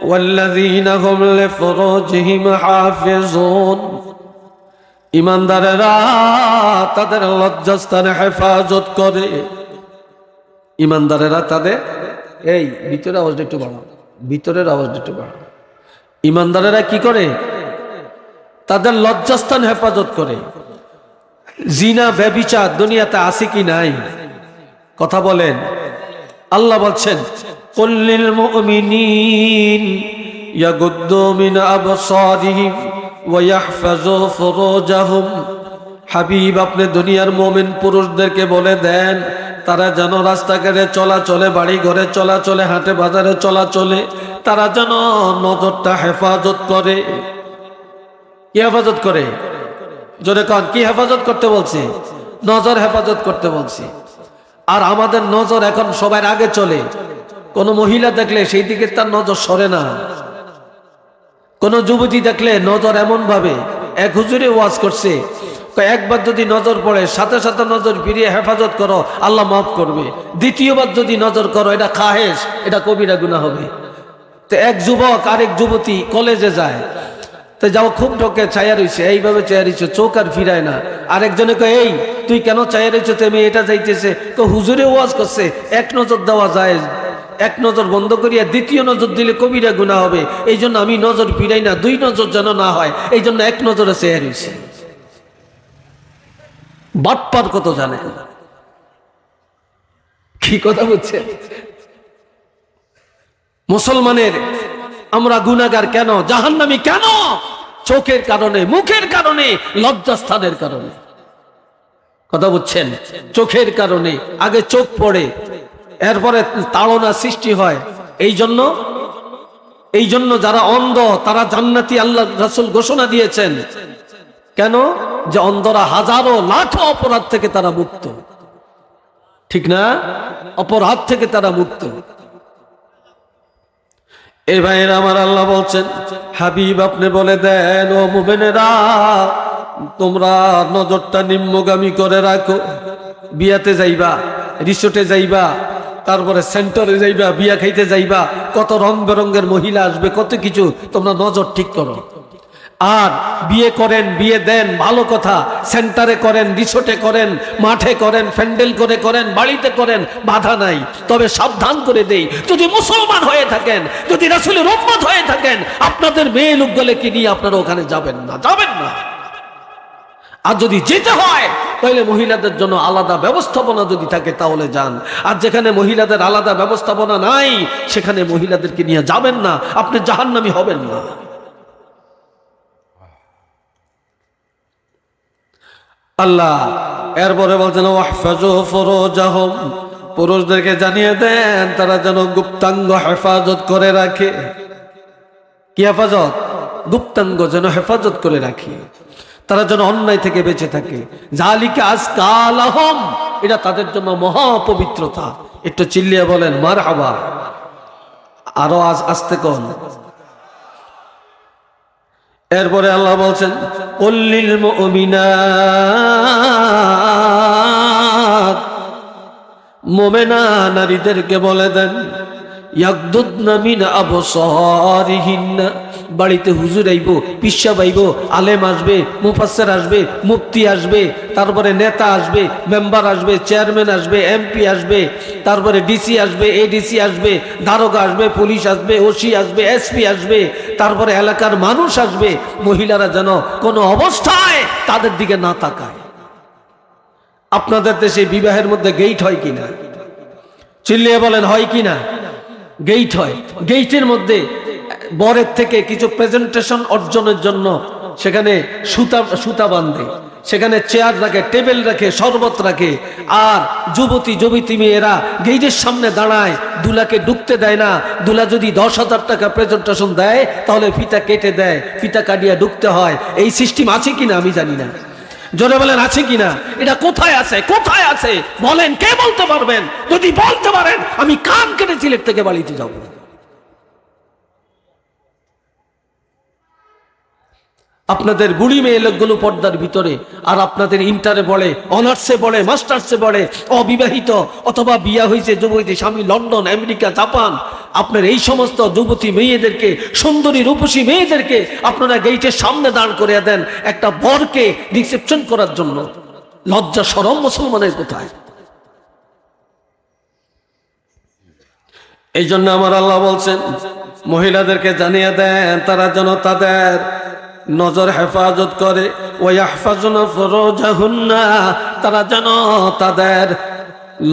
S1: ওয়াল্লাযীনা হুম লিফুরুজিহিম হাফিজুন, ঈমানদারেরা তাদের লজ্জাস্থানে হেফাজত করে। ঈমানদারেরা তাদের, এই ভিতরের আওয়াজটা একটু বাড়াও, ভিতরের আওয়াজটা একটু বাড়াও। ঈমানদারেরা কি করে? তাদের লজ্জাস্থান হেফাজত করে। জিনা ব্যভিচার দুনিয়াতে আছে কি নাই? কথা বলেন। আল্লাহ বলছেন কুল্লিল মুমিনিন ইয়াগুদ্দু মিন আবসারিহিম ওয়া ইয়াহফাজু ফুরুজাহুম। হাবিব আপনি দুনিয়ার মুমিন পুরুষদেরকে বলে দেন তারা যেন রাস্তাঘাটে চলাচলে, বাড়ি ঘরে চলাচলে, হাটে বাজারে চলাচলে তারা যেন নজরটা হেফাজত করে। কি হেফাজত করে? জোরে কান, কি হেফাজত করতে বলছে? নজর হেফাজত করতে বলছে। আর আমাদের নজর এখন সবার আগে চলে। কোন মহিলা দেখলে সেই দিকে তার নজর সরে না। কোন যুবতী দেখলে নজর এমন ভাবে, এক হুজুরে ওয়াজ করছে একবার যদি নজর পড়ে সাথে সাথে নজর ফিরিয়ে হেফাজত করো, আল্লাহ মাফ করবে। দ্বিতীয়বার যদি নজর করো এটা খাহেশ, এটা কবিরা গুনাহ হবে। তো এক যুবক আরেক যুবতী কলেজে যায়, তো যাও খুব ঢোকে ছায়া রয়েছে, এইভাবে ছায়া রয়েছে, চোখ আর ফিরায় না। আরেকজনে কয় এই তুই কেন ছায়া রয়েছে, তুমি এটা যাইতেছে। হুজুরে ওয়াজ করছে এক নজর দেওয়া যায়, এক নজর বন্ধ করিয়া দ্বিতীয় নজর দিলে কবিরা গুনাহ হবে, এই জন্য আমি নজর ফিরাই না, 2 নজর যেন না হয়, এই জন্য এক নজরে ছায়া রয়েছে। বাটপার কত জানে, কি কথা বলছে? মুসলমানের আমরা গুনাহগার কেন, জাহান্নামী কেন? চোখের কারণে, মুখের কারণে, লজ্জাস্থানের কারণে। কথা বুঝছেন? চোখের কারণে আগে চোখ পড়ে, এরপরে তাড়না সৃষ্টি হয়। এই জন্য যারা অন্ধ তারা জান্নাতি আল্লাহ রাসূল ঘোষণা দিয়েছেন। কেন? যে অন্ধরা হাজারো লাখো অপরাধ থেকে তারা মুক্ত, ঠিক না? অপরাধ থেকে তারা মুক্ত। এই ভাইয়েরা আমার, আল্লাহ বলছেন হাবিব আপনি বলে দেন ও মুমিনেরা তোমরা নজরটা নিম্নগামী করে রাখো। বিয়াতে যাইবা, রিসোর্টে যাইবা, তারপরে সেন্টারে যাইবা, বিয়া খাইতে যাইবা, কত রং বেরঙ্গের মহিলা আসবে, কত কিছু, তোমরা নজর ঠিক করো। আর বিয়ে করেন, বিয়ে দেন, ভালো কথা, সেন্টারে করেন, রিসোর্টে করেন, মাঠে করেন, প্যান্ডেল করে করেন, বাড়িতে করেন, বাধা নাই। তবে সাবধান করে দেই, যদি মুসলমান হয়ে থাকেন, যদি রাসূলের উম্মত হয়ে থাকেন, আপনাদের মেয়ে লোকগুলোকে নিয়ে আপনারা ওখানে যাবেন না, যাবেন না। আর যদি যেতে হয় তাহলে মহিলাদের জন্য আলাদা ব্যবস্থাপনা যদি থাকে তাহলে যান। আর যেখানে মহিলাদের আলাদা ব্যবস্থাপনা নাই সেখানে মহিলাদেরকে নিয়ে যাবেন না, আপনি জাহান্নামী হবেন না। আল্লাহ এরপরে বলছেন ওয়াহফাজু ফুরুজাহুম, পুরুষদেরকে জানিয়ে দেন তারা যেন গুপ্তাঙ্গ হেফাজত করে রাখে। কি হেফাজত? গুপ্তাঙ্গ যেন হেফাজত করে রাখে, তারা যেন অন্যায় থেকে বেঁচে থাকে। যালিকা আজকা লাহুম, এটা তাদের জন্য মহা পবিত্রতা। একটু চিল্লিয়ে বলেন মারহাবা। আরো আস্তে কোন। এরপরে আল্লাহ বলছেন কুল্লিল মুমিনাত, মুমিনা নারীদেরকে বলে দেন ইয়াগদুদনা মিন আবসারিহিন্না, বাড়িতে হুজুর আইব, পিসা আইব, আলেম আসবে, মুফাসসির আসবে, মুফতি আসবে, তারপরে নেতা আসবে, মেম্বার আসবে, চেয়ারম্যান আসবে, এমপি আসবে, তারপরে ডিসি আসবে, এডিসি আসবে, দারোগা আসবে, পুলিশ আসবে, ওসি আসবে, এসপি আসবে, তারপরে এলাকার মানুষ আসবে। মহিলারা যেন কোনো অবস্থায় তাদের দিকে না তাকায়। আপনাদের দেশে বিবাহের মধ্যে গেট হয় কিনা? চিল্লিয়ে বলেন হয় কিনা? গেট হয়। গেটের মধ্যে বরের থেকে কিছু প্রেজেন্টেশন অর্জনের জন্য সেখানে সুতা বাঁধে, সেখানে চেয়ার রাখে, টেবিল রাখে, শরবত রাখে। আর যুবতী মেয়েরা গেটের সামনে দাঁড়ায়, দুলাকে ঢুকতে দেয় না। দুলা যদি 10,000 টাকা প্রেজেন্টেশন দেয় তাহলে ফিতা কেটে দেয়, ফিতা কাটিয়ে ঢুকতে হয়। এই সিস্টেম আছে কিনা আমি জানি না, জোরে বলেন আছে কিনা? এটা কোথায় আছে? কোথায় আছে বলেন, কে বলতে পারবেন? যদি বলতে পারেন আমি কান কেটে সিলেট থেকে বাড়িতে যাব। আপনাদের বুড়ি মেয়ে লোকগুলো পর্দার ভিতরে, আর আপনাদের ইন্টারে পড়ে, অনার্সে পড়ে, মাস্টার্সে পড়ে, অবিবাহিত অথবা বিয়া হয়েছে যুবতী স্বামী লন্ডন, আমেরিকা, জাপান। আপনার এই সমস্ত যুবতী মেয়েদেরকে, সুন্দরী রূপসী মেয়েদেরকে আপনারা গেইটের সামনে দাঁড় করিয়ে দেন একটা বরকে রিসেপশন করার জন্য। লজ্জা শরম মুসলমানের কোথায়? এই জন্য আমার আল্লাহ বলছেন মহিলাদেরকে জানিয়ে দেন তারা যেন তাদের নজর হেফাজত করে, ওয়াহফাজুনা ফুরুজাহুন্না, তারা যেন তাদের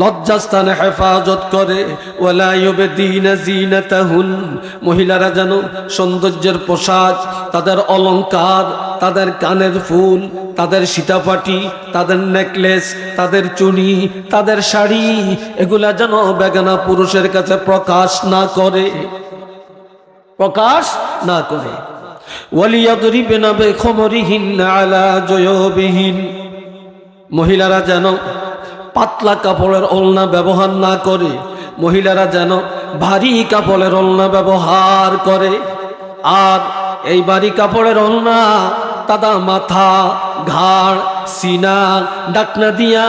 S1: লজ্জাস্থানে হেফাজত করে, ওয়ালা ইউবদিনা যিনাতাহুন, মহিলারা যেন সৌন্দর্যের পোশাক, তাদের অলংকার, তাদের কানের ফুল, তাদের সীতাপাটি, তাদের নেকলেস, তাদের চুড়ি, তাদের শাড়ি, এগুলা যেন বেগানা পুরুষের কাছে প্রকাশ না করে, প্রকাশ না করে। ওয়ালিয়াদরিবনা বিখমরিহিন্না আলা জুয়ুবিহিন, মহিলারা যেন পাতলা কাপড়ের ওড়না ব্যবহার না করে, মহিলারা যেন ভারী কাপড়ের ওড়না ব্যবহার করে। আর এই ভারী কাপড়ের ওড়না তাদা মাথা, ঘাড়, সিনা, ডাকনা দিয়া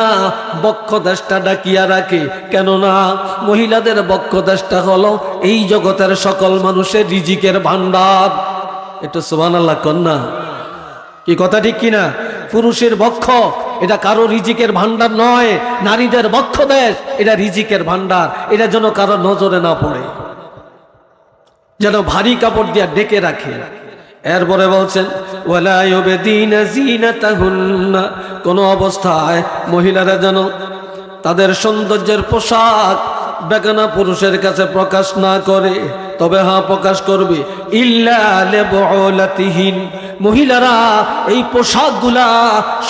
S1: বক্ষদেশটা ডাকিয়া রাখে। কেননা মহিলাদের বক্ষদেশটা হলো এই জগতের সকল মানুষের রিজিকের ভান্ডার। একটু সুবহানাল্লাহ কন্যা, কি কথা ঠিক কিনা? পুরুষের বক্ষ এটা কারো রিজিকের ভান্ডার নয়, নারীদের বক্ষ দেশ এটা রিজিকের ভান্ডার। এটা যেন কারো নজরে না পড়ে, যেন ভারী কাপড় দিয়া ডেকে রাখে। এরপরে বলছেন ওয়ালা ইউবদিনা যিনাতাহুন্না, কোন অবস্থায় মহিলারা যেন তাদের সৌন্দর্যের পোশাক বেগানা পুরুষের কাছে প্রকাশ না করে, তবে হ্যাঁ প্রকাশ করবে ইল্লা লিবুলাতিহিন, মহিলারা এই পোশাকগুলা,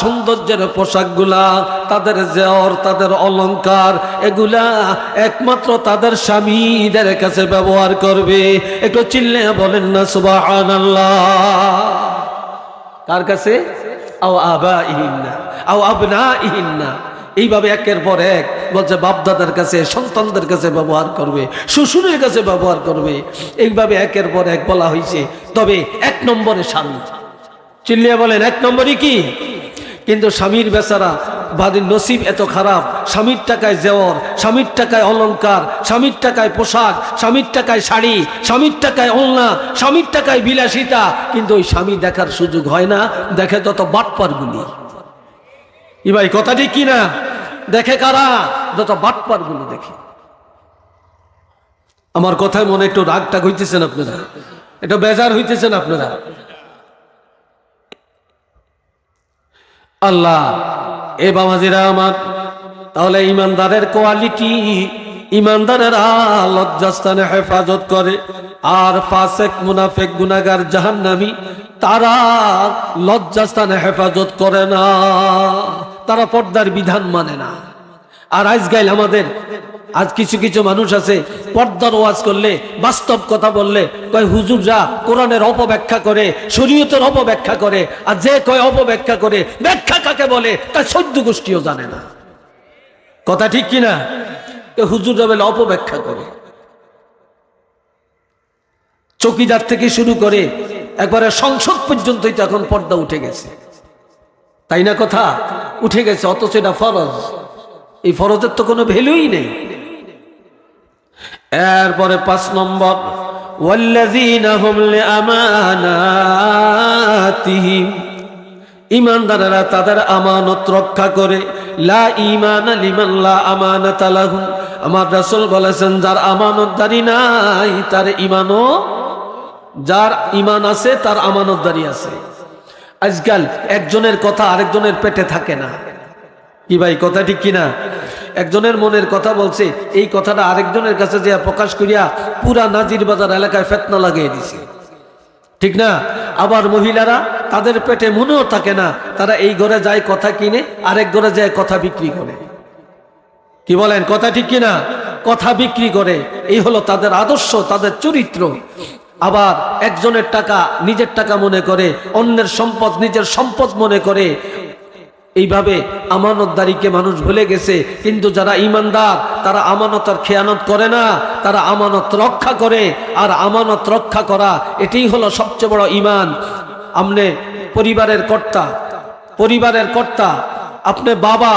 S1: সৌন্দর্যের পোশাকগুলা, তাদের জেওর, তাদের অলংকার, এগুলা একমাত্র তাদের স্বামীদের কাছে ব্যবহার করবে। একটু চিল্লে বলেন না সুবহানাল্লাহ। কার কাছে? আও আবাইহিন্না আও আবনাইহিন্না, এইভাবে একের পর এক বলছে বাপদাদার কাছে, সন্তানদের কাছে ব্যবহার করবে, শ্বশুরের কাছে ব্যবহার করবে, এইভাবে একের পর এক বলা হয়েছে। তবে এক নম্বরে স্বামী, চিল্লিয়ে বলেন এক নম্বরই কি? কিন্তু স্বামীর বেচারা বাড়ির নসিব এত খারাপ, স্বামীর টাকায় জেওর, স্বামীর টাকায় অলংকার, স্বামীর টাকায় পোশাক, স্বামীর টাকায় শাড়ি, স্বামীর টাকায় ওড়না, স্বামীর টাকায় বিলাসিতা, কিন্তু ওই স্বামী দেখার সুযোগ হয় না। দেখে তত বাটপারগুলি। ই ভাই কথা ঠিক কিনা? দেখে কারা? যত বাটপারগুলো দেখে। আমার কথায় মনে একটু রাগ টাগ হইতেছেন আপনারা, একটু বেজার হইতেছেন আপনারা। আল্লাহ এ বাবাজিরা আমার, তাহলে ইমানদারের কোয়ালিটি, ইমানদারেরা লজ্জাস্থানে হেফাজত করে। আর ফাসেক, মুনাফিক, গুনাহগার, জাহান্নামী তারা লজ্জাস্থানে হেফাজত করে না, তারা পর্দার বিধান মানে না। আর আজকাল আমাদের আজ কিছু কিছু মানুষ আছে পর্দার ওয়াজ করলে, বাস্তব কথা বললে কয় হুজুররা কোরআনের অপব্যাখ্যা করে, শরীয়তের অপব্যাখ্যা করে। আর যে কয় অপব্যাখ্যা করে, ব্যাখ্যা কাকে বলে তার 14 গোষ্ঠীও জানে না। কথা ঠিক কিনা? হুজুররা বলে অপব্যাখ্যা করে। চৌকিদার থেকে শুরু করে একবারে সংসদ পর্যন্তই তো এখন পর্দা উঠে গেছে, তাই না? কথা উঠে গেছে, অথচ এটা ফরজ। এই ফরজের তো কোনো ভ্যালুই নেই। এরপরে 5 নম্বর, ওয়াল্লাযীনা হুম লিআমানাতিহিম, ঈমানদারেরা তাদের আমানত রক্ষা করে। লা ঈমানা লিমান লা আমানাতা লাহু, আমার রাসূল বলেছেন যার আমানতদারি নাই তার ঈমানও, যার ঈমান আছে তার আমানতদারি আছে। আজকাল একজনের কথা আরেকজনের পেটে থাকে না। কি ভাই কথা ঠিক কিনা? একজনের মনের কথা বলছে, এই কথাটা আরেকজনের কাছে যে প্রকাশ করিয়া পুরা নাজির বাজার এলাকায় ফিতনা লাগিয়ে দিছে, ঠিক না? আবার মহিলারা তাদের পেটে মনেও থাকে না, তারা এই ঘরে যায় কথা কিনে, আরেক ঘরে যায় কথা বিক্রি করে। কি বলেন কথা ঠিক কিনা? কথা বিক্রি করে। এই হলো তাদের আদর্শ, তাদের চরিত্র। আবার একজনের টাকা নিজের টাকা মনে করে, অন্যের সম্পদ নিজের সম্পদ মনে করে। এইভাবে আমানতদারিকে মানুষ ভুলে গেছে। কিন্তু যারা ঈমানদার তারা আমানতের খেয়ানত করে না, তারা আমানত রক্ষা করে। আর আমানত রক্ষা করা এটাই হলো সবচেয়ে বড় ঈমান। আমনে পরিবারের কর্তা, আপনি বাবা,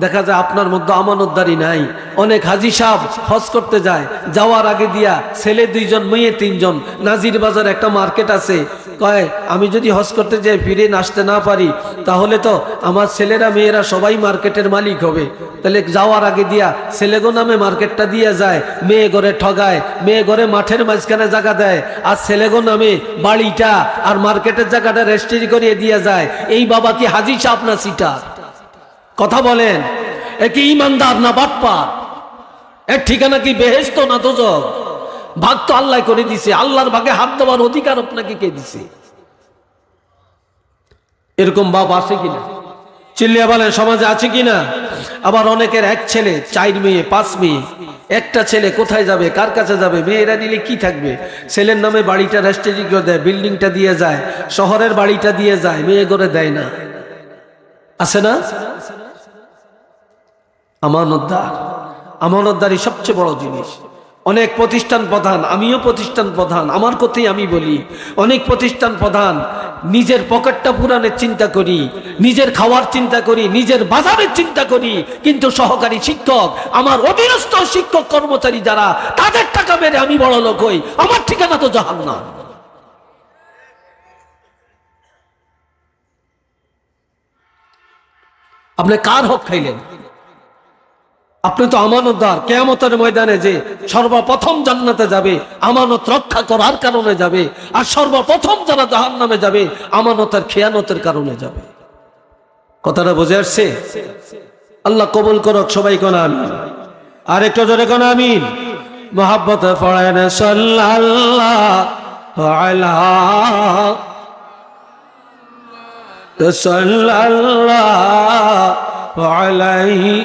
S1: দেখা যায় আপনার মধ্যে আমানতদারি নাই। অনেক হাজি সাহেব হজ করতে যায়, যাওয়ার আগে দিয়া ছেলে 2 জন মেয়ে 3 জন, নাজির বাজার একটা মার্কেট আছে, কয় আমি যদি হজ করতে যাই ফিরে আসতে না পারি তাহলে তো আমার ছেলেরা মেয়েরা সবাই মার্কেটের মালিক হবে। তাহলে যাওয়ার আগে দিয়া ছেলেগো নামে মার্কেটটা দিয়ে যায়, মেয়ে ঘরে ঠগায়, মেয়ে ঘরে মাঠের মাঝখানে জায়গা দেয়, আর ছেলেগো নামে বাড়িটা আর মার্কেটের জায়গাটা রেজিস্ট্রি করিয়ে দিয়ে যায়। এই বাবা কি হাজি সাহেব না সিটার? কথা বলেন, এ কি ইমানদার না বাটপার? এর ঠিকানা কি বেহেশত না দোজখ? ভাগ তো আল্লাহ করে দিছে, আল্লাহর ভাগে হাত দেওয়ার অধিকার আপনাকে কে দিছে? এরকম বাপ আছে কিনা? চিল্লিয়া বলেন, সমাজে আছে কিনা? আবার অনেকের 1 ছেলে 4 মেয়ে 5 মেয়ে, একটা ছেলে কোথায় যাবে, কার কাছে যাবে? মেয়েরা নিলে কি থাকবে? ছেলের নামে বাড়িটা রেজিস্ট্রি করে দেয়, বিল্ডিংটা দিয়ে যায়, শহরের বাড়িটা দিয়ে যায়, মেয়ে করে দেয় না। আছে না? আমানতদারি সবচেয়ে বড় জিনিস। অনেক প্রতিষ্ঠান প্রধান, আমিও প্রতিষ্ঠান প্রধান, আমার কথাই আমি বলি, অনেক প্রতিষ্ঠান প্রধান নিজের পকেটটা পুরানের চিন্তা করি, নিজের খাওয়ার চিন্তা করি, নিজের বাজারের চিন্তা করি, কিন্তু সহকারী শিক্ষক, আমার অধীনস্থ শিক্ষক কর্মচারী যারা, তাদের টাকা মেরে আমি বড় লোক হই, আমার ঠিকানা তো জাহান্নাম। আপনি কার হক খাইলেন? আপনি তো আমানতদার। কিয়ামতের ময়দানে যে সর্বপ্রথম জান্নাতে যাবে আমানত রক্ষা করার কারণে যাবে, আর সর্বপ্রথম যারা জাহান্নামে যাবে আমানতের খেয়ানতের কারণে যাবে। কথাটা বুঝে আসছে? আল্লাহ কবুল করুক। সবাই কোন আমিন। আর একটু জোরে কোন আমিন। মুহাব্বতে পড়েন সাল্লাল্লাহু আলাইহি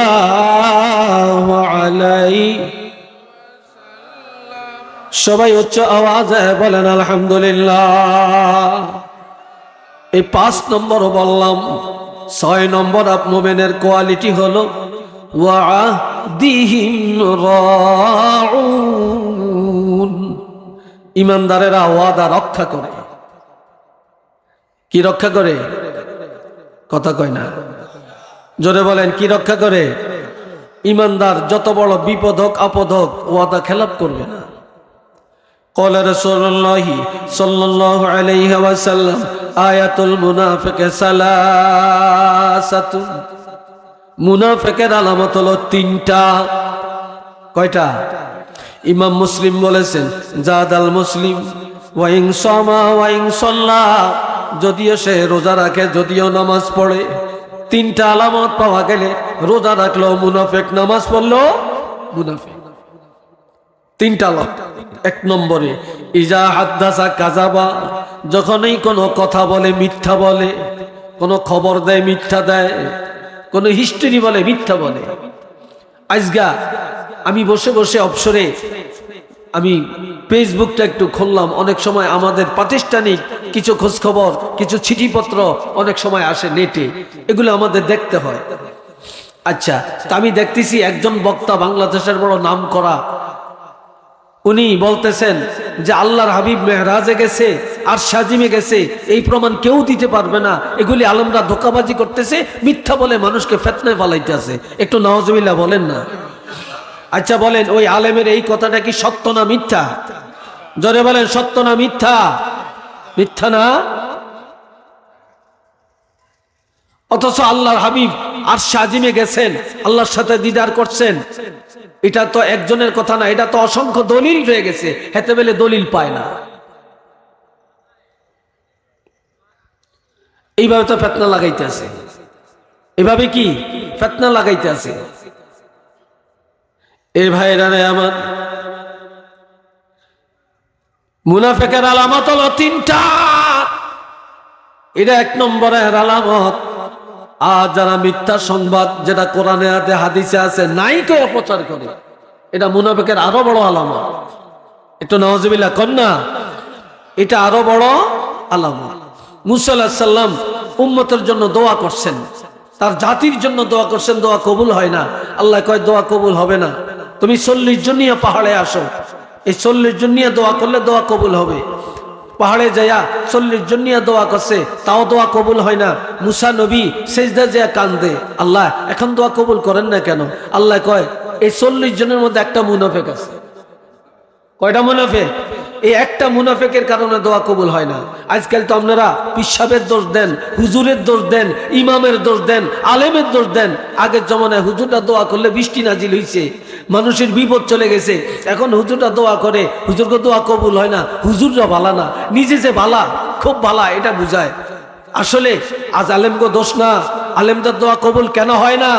S1: সাল্লাল্লাহু আলাইহি। সবাই উচ্চ আওয়াজে বলেন আলহামদুলিল্লাহ। এই 5 নম্বর বললাম। 6 নম্বর মুমিনের কোয়ালিটি হলো ওয়া'দিহিম রাউন। ইমানদারেরা ওয়াদা রক্ষা করে। কি রক্ষা করে? কথা কয় না, জোরে বলেন, কি রক্ষা করে? ইমানদার যত বড় বিপদ হোক আপদ হোক ওয়াদা খেলাপ করবে না। قال رسول الله صلى الله عليه وسلم আয়াতুল মুনাফিক সালাসাতুন। মুনাফিকের আলামত হলো 3টা। কয়টা? ইমাম মুসলিম বলেছেন জাদাল মুসলিম ওয়াইং সামা ওয়াইং সাল্লা, যদিও সে রোজা রাখে, যদিও নামাজ পড়ে, 3টা আলামত পাওয়া গেলে রোজা রাখলো মুনাফিক, নামাজ পড়লো মুনাফিক। 3টা আলামত। 1 নম্বরে ইজা হাদ্দাসা কাযাবা, যখনই কোনো কথা বলে মিথ্যা বলে, কোনো খবর দেয় মিথ্যা দেয়, কোনো হিস্টরি বলে মিথ্যা বলে। আজগা আমি বসে বসে অবসরে আমি ফেসবুকটা একটু খুললাম, অনেক সময় আমাদের প্রাতিষ্ঠানিক কিছু খোঁজ খবর, কিছু চিঠিপত্র অনেক সময় আসে নেটে, এগুলো আমাদের দেখতে হয়। আচ্ছা, তা আমি দেখতেছি একজন বক্তা, বাংলাদেশের বড় নাম করা, উনি বলতেছেন যে আল্লাহর হাবিব মেহরাজে গেছে আর সাজিমে গেছে, এই প্রমাণ কেউ দিতে পারবে না, এগুলি আলেমরা ধোঁকাবাজি করতেছে, মিথ্যা বলে মানুষকে ফিতনায় ফালাইতেছে। একটু নাউজুবিল্লাহ বলেন না। আচ্ছা বলেন, ওই আলেমের এই কথাটা কি সত্য না মিথ্যা? জোরে বলেন, সত্য না মিথ্যা? মিথ্যা না? অথচ আল্লাহর হাবিব আর সাজিমে গেছেন, আল্লাহর সাথে দিদার করছেন। এটা তো একজনের কথা না, এটা তো অসংখ্য দলিল রয়ে গেছে, হেতে বেলে দলিল পায় না। এইভাবে তো ফিতনা লাগাইতে আছে। এভাবে কি ফিতনা লাগাইতে আছে? এই ভাইরা রে আমার, মুনাফিকের আলামত হলো 3টা। এটা 1 নম্বরের আলামত। আর যারা মিথ্যা সংবাদ, যেটা কোরআনে আছে হাদিসে আছে, নাই কয়ে প্রচার করে, এটা মুনাফিকের আরো বড় আলামত। একটু নাউজুবিল্লাহ কর না, এটা আরো বড় আলামত। মুসা আলাইহিস সালাম উম্মতের জন্য দোয়া করছেন, তার জাতির জন্য দোয়া করছেন, দোয়া কবুল হয় না। আল্লাহ কয় দোয়া কবুল হবে না, তুমি 40 জন নিয়ে পাহাড়ে আসো, এই 40 জন নিয়ে দোয়া করলে দোয়া কবুল হবে। পাহাড়ে যাইয়া 40 জন নিয়ে দোয়া করছে, তাও দোয়া কবুল হয় না। মুসা নবী সেজদা যাইয়া কান্দে, আল্লাহ এখন দোয়া কবুল করেন না কেন? আল্লাহ কয় এই 40 জনের মধ্যে একটা মুনাফিক আছে। কয়টা মুনাফিক? এই একটা মুনাফিকের কারণে দোয়া কবুল হয় না। আজকাল তো আপনারা পিসাবের দোষ দেন, হুজুরের দোষ দেন, ইমামের দোষ দেন, আলেমের দোষ দেন। আগের জমানায় হুজুরটা দোয়া করলে বৃষ্টি নাজিল হইছে, মানুষের বিপদ চলে গেছে। এখন হুজুরটা দোয়া করে, হুজুরকে দোয়া কবুল হয় না। হুজুররা ভালা না, নিজে যে ভালা, খুব ভালা এটা বুঝায়। আসলে আজ আলেমকে দোষ না, আলেমদের দোয়া কবুল কেন হয় না?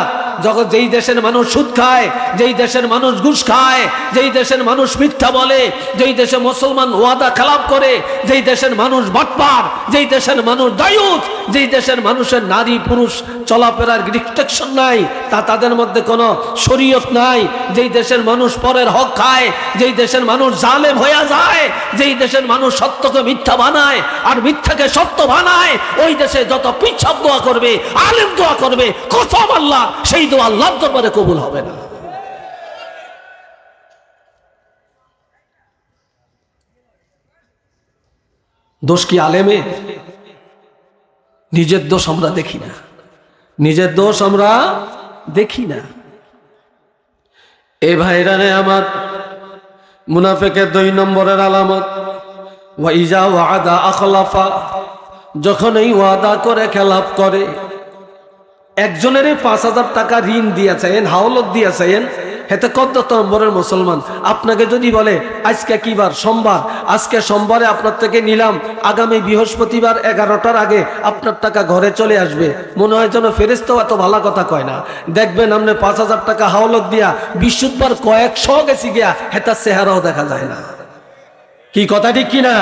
S1: যখন যেই দেশের মানুষ সুদ খায়, যেই দেশের মানুষ ঘুষ খায়, যেই দেশের মানুষ মিথ্যা বলে, যেই দেশে মুসলমান ওয়াদা খেলাপ করে, যেই দেশের মানুষ বাটপার, যেই দেশের মানুষ দায়ুস, যেই দেশের মানুষের নারী পুরুষ চলাফেরার রিস্ট্রিকশন নাই, তাদের মধ্যে কোনো শরীয়ত নাই, যেই দেশের মানুষ পরের হক খায়, যেই দেশের মানুষ জালেম হয়ে যায়, যেই দেশের মানুষ সত্যকে মিথ্যা বানায় আর মিথ্যাকে সত্য বানায়, ওই দেশে যত পিছাব দোয়া করবে, আলেম দোয়া করবে, কসম আল্লাহ সেই দোয়া আল্লাহর দরবারে কবুল হবে না। দোষ কি আলেমে? নিজের দোষ আমরা দেখি না, নিজের দোষ আমরা দেখি না। এ ভাইরা রে আমার, মুনাফিকের 2 নম্বরের আলামত ওয়াইজা ওয়াদা আখলাফা, যখন এই ওয়াদা করে খেলাপ করে। একজনের 5000 টাকা ঋণ দিয়েছেন, হাওলত দিয়েছেন, হেতে কত নম্বরের মুসলমান? আপনাকে যদি বলে আজকে কি বার? সোমবার, আজকে সোমবারে আপনার থেকে নিলাম, আগামী বৃহস্পতিবার 11টার আগে আপনার টাকা ঘরে চলে আসবে, মনে হয় যেন ফেরেশতাও এত ভালো কথা কয় না। দেখবেন আপনি 5000 টাকা হাওলত দিয়া বিশুদ্ধবার কয়েকশো গেছি গিয়া, হেতার চেহারাও দেখা যায় না। কি কথা ঠিক কিনা?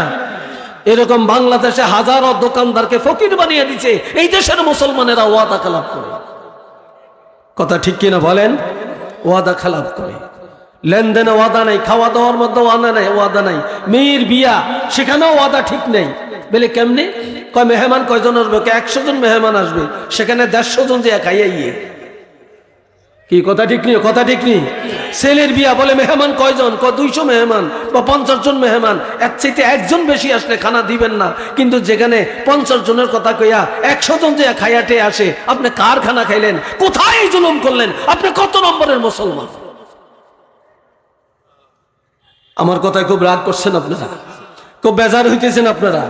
S1: এরকম বাংলাদেশে হাজারো দোকানদারকে ফকির বানিয়ে দিচ্ছে এই দেশের মুসলমানেরা ওয়াদা খেলাপ করে। কথা ঠিক কিনা বলেন? ওয়াদা খেলাপ করে, লেনদেনে ওয়াদা নাই, খাওয়া দাওয়ার মধ্যে ওয়াদা নাই, মেয়ের বিয়া সেখানেও ওয়াদা ঠিক নেই। বলে কেমনে? কয় মেহমান কয়জন আসবে? 100 জন মেহমান আসবে, সেখানে 150 জন যে খাইয়াইয়ে। কি কথা ঠিক নেই? কথা ঠিক নেই। ছেলের বিয়া, বলে মেহমান কয়জন? 200 মেহমান বা 50 জন মেহমান, এর চাইতে একজন বেশি আসলে খানা দিবেন না। কিন্তু যেখানে 50 জনের কথা কইয়া 100 জন যে খাইয়াটে আসে, আপনি কার খানা খাইলেন? কোথায় জুলুম করলেন? আপনি কত নম্বরের মুসলমান? আমার কথায় খুব রাগ করছেন আপনারা, খুব বেজার হইতেছেন আপনারা।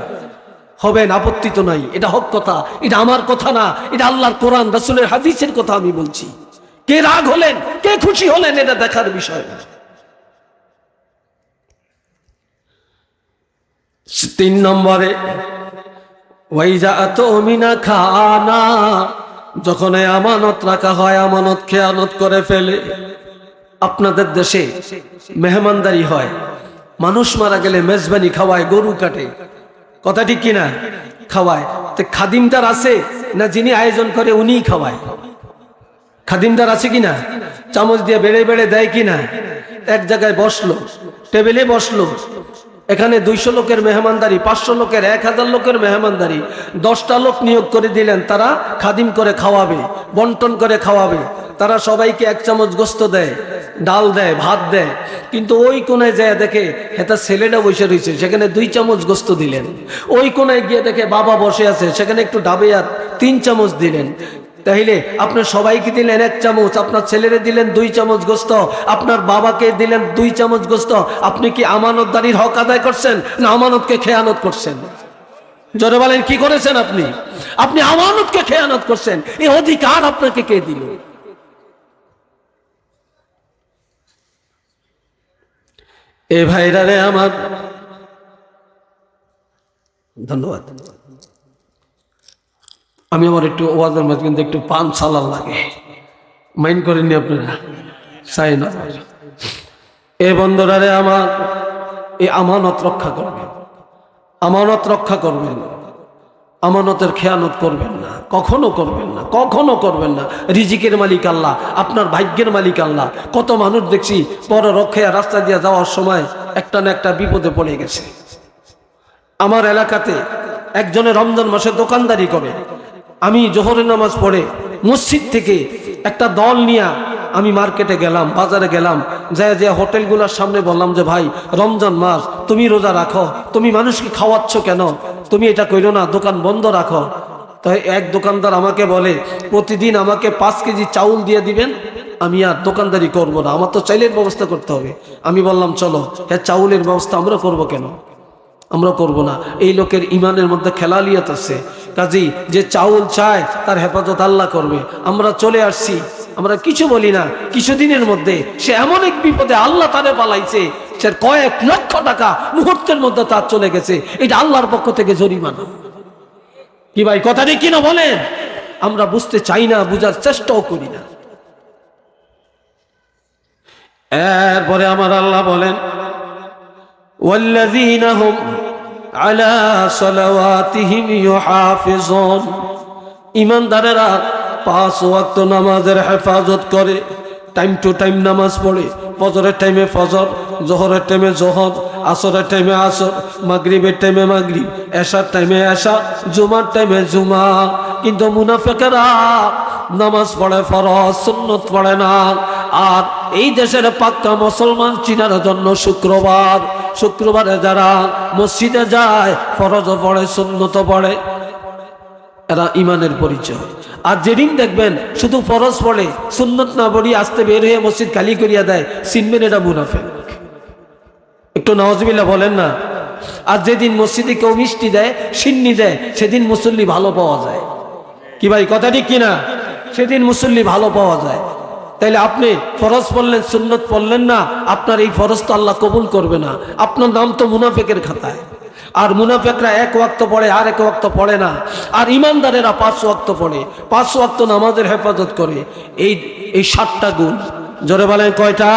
S1: হবেন, আপত্তি তো নাই, এটা হক কথা, এটা আমার কথা না, এটা আল্লাহর কোরআন রাসূলের হাদিসের কথা আমি বলছি। কে রাগ হলেন, কে খুশি হলেন, এটা দেখার বিষয় না। 3 নম্বরে ওয়াইজা আতুমিনা খানা, যখন আমানত রাখা হয়, আমানত খেয়ানত করে ফেলে। আপনাদের দেশে মেহমানদারি হয়, মানুষ মারা গেলে মেজবানি খাওয়ায়, গরু কাটে, কথা ঠিক কিনা? খাওয়ায়। তো খাদিমদার আছে না, যিনি আয়োজন করে উনিই খাওয়ায়? খাদিমদার আছে কিনা? চামচ দিয়ে বেড়ে বেড়ে দেয় কিনা? এক জায়গায় বসলো, টেবিলে বসলো, এখানে 200 লোকের মেহমানদারি, 500 লোকের, 1000 লোকের মেহমানদারি, 10টা লোক নিয়োগ করে দিলেন, তারা খাদিম করে খাওয়াবে, বন্টন করে খাওয়াবে। তারা সবাইকে 1 চামচ গোস্ত দেয়, ডাল দেয়, ভাত দেয়। কিন্তু ওই কোনায় যায় দেখে হেতা ছেলেটা বসে রয়েছে, সেখানে 2 চামচ গোস্ত দিলেন। ওই কোনায় গিয়ে দেখে বাবা বসে আছে, সেখানে একটু ডাবে আর 3 চামচ দিলেন। তাইলে আপনি সবাইকে দিলেন 1 চামচ, আপনার ছেলেরে দিলেন 2 চামচ গোস্ত, আপনার বাবাকে দিলেন 2 চামচ গোস্ত। আপনি কি আমানতদারির হক আদায় করছেন না আমানতকে খেয়ানত করছেন? জোরে বলেন, কি করেছেন আপনি? আপনি আমানতকে খেয়ানত করছেন। এই অধিকার আপনাকে কে দিল? এ ভাইরা রে আমার, ধন্যবাদ। আমি আমার একটু ওয়াজের মাঝে কিন্তু একটু পান সালাল লাগে, মাইন্ড করেননি আপনারা, চাই না। এ বন্ধুরা রে আমার, এই আমানত রক্ষা করবেন, আমানত রক্ষা করবেন, আমানতের খেয়ানত করবেন না, কখনো করবেন না, কখনো করবেন না। রিজিকের মালিক আল্লাহ, আপনার ভাগ্যের মালিক আল্লাহ। কত মানুষ দেখছি পর রক্ষা রাস্তা দিয়ে যাওয়ার সময় একটা না একটা বিপদে পড়ে গেছে। আমার এলাকাতে একজনের রমজান মাসে দোকানদারি করে, আমি জোহরের নামাজ পড়ে মসজিদ থেকে একটা দল নিয়ে আমি মার্কেটে গেলাম, বাজারে গেলাম, যে হোটেলগুলোর সামনে বললাম যে ভাই রমজান মাস, তুমি রোজা রাখো, তুমি মানুষকে খাওয়াচ্ছ কেন, তুমি এটা কইরো না, দোকান বন্ধ রাখো। তাই এক দোকানদার আমাকে বলে প্রতিদিন আমাকে 5 কেজি চাউল দিয়ে দিবেন, আমি আর দোকানদারি করব না, আমার তো চাইলের ব্যবস্থা করতে হবে। আমি বললাম চলো, হ্যাঁ চাউলের ব্যবস্থা আমরা করব কেন, আমরা করব না। এই লোকের ইমানের মধ্যে খেলালিয়াত আছে, কাজী যে চাউল চায় তার হেফাজত আল্লাহ করবে। আমরা চলে আসছি, আমরা কিছু বলি না, কিছুদিনের মধ্যে সে এমন এক বিপদে আল্লাহ তারে পালাইছে, সে কয়েক লক্ষ টাকা মুহূর্তের মধ্যে তার চলে গেছে। এটা আল্লাহর পক্ষ থেকে জরিমানা। কি ভাই কথাটি কিনা বলেন? আমরা বুঝতে চাই না, বুঝার চেষ্টাও করি না। এরপরে আমার আল্লাহ বলেন ওয়াল্লাযীনা হুম আলা সালাওয়াতিহিম ইউহাফিজুন, ঈমানদারেরা 5 ওয়াক্ত নামাজের হেফাজত করে, টাইম টু টাইম নামাজ পড়ে, ফজরের টাইমে ফজর, জোহরের টাইমে জোহর, আসরের টাইমে আসর, মাগরিবের টাইমে মাগরিব, এশার টাইমে এশা, জুমার টাইমে জুমা। কিন্তু মুনাফিকরা নামাজ পড়ে ফরজ, সুন্নত পড়ে না। আর এই দেশের পাক্কা মুসলমান চিনার জন্য শুক্রবারে যারা মসজিদে যায়, ফরজ পড়ে, সুন্নত পড়ে, এরা ইমানের পরিচয়। আর যেদিন দেখবেন শুধু ফরজ পড়ে, সুন্নত না পড়ি আস্তে বের হয়ে মসজিদ খালি করিয়া দেয়, চিনবেন এটা মুনাফিক। একটু নাউজুবিল্লাহ বলেন না। আর যেদিন মসজিদে কেউ মিষ্টি দেয়, সিন্নি দেয়, সেদিন মুসল্লি ভালো পাওয়া যায়। কি ভাই কথা ঠিক কিনা? সেদিন মুসল্লি ভালো পাওয়া যায়। তাইলে আপনি ফরজ পড়লেন, সুন্নত পড়লেন না, আপনার এই ফরজ তো আল্লাহ কবুল করবে না, আপনার নাম তো মুনাফিকের খাতায়। আর মুনাফিকরা 1 ওয়াক্ত পড়ে, আর 1 ওয়াক্ত পড়ে না। আর ইমানদারেরা 5 ওয়াক্ত পড়ে, 5 ওয়াক্ত নামাজের হেফাজত করে। এই 7টা গুণ। জোরে বলেন কয়টা?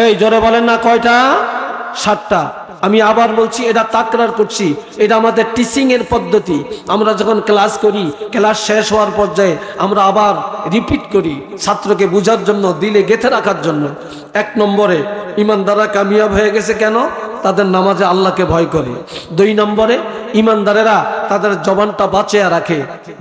S1: এই জোরে বলেন না কয়টা? 7টা। আমি আবার বলছি, এটা তাকরার করছি, এটা আমাদের টিচিং এর পদ্ধতি। আমরা যখন ক্লাস করি, ক্লাস শেষ হওয়ার পর্যায়ে আমরা আবার রিপিট করি, ছাত্রকে বোঝার জন্য, দিলে গেঁথে রাখার জন্য। 1 নম্বরে ইমানদাররা কামিয়াব হয়ে গেছে কেন? তাদের নামাজে আল্লাহকে ভয় করে। 2 নম্বরে ইমানদারেরা তাদের জবানটা বাঁচিয়ে রাখে,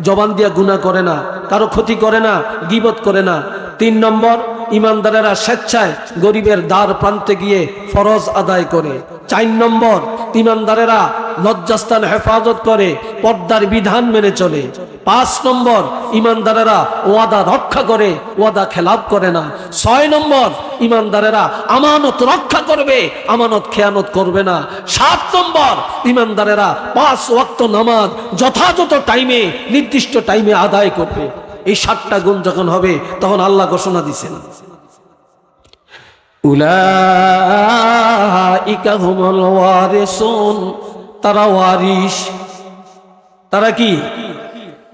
S1: জবান দিয়া গুনাহ করে না, কারো ক্ষতি করে না, গীবত করে না। 3 নম্বর, ইমানদারেরা স্বেচ্ছায় গরিবের দ্বার প্রান্তে গিয়ে ফরজ আদায় করে। 4 নম্বর, ইমানদারেরা লজ্জাস্থান হেফাজত করে, পর্দার বিধান মেনে চলে। 5 নম্বর, ইমানদারেরা ওয়াদা রক্ষা করে, ওয়াদা খেলাপ করে না। 6 নম্বর, ইমানদারেরা আমানত রক্ষা করবে, আমানত খেয়ানত করবে না। 7 নম্বর, ইমানদারেরা 5 ওয়াক্ত নামাজ যথাযথ টাইমে, নির্দিষ্ট টাইমে আদায় করবে। এই 7টা গুণ যখন হবে, তখন আল্লাহ ঘোষণা দিয়েছেন উলাইকা হুমুল ওয়ারিসুন, তারা ওয়ারিস। তারা কি?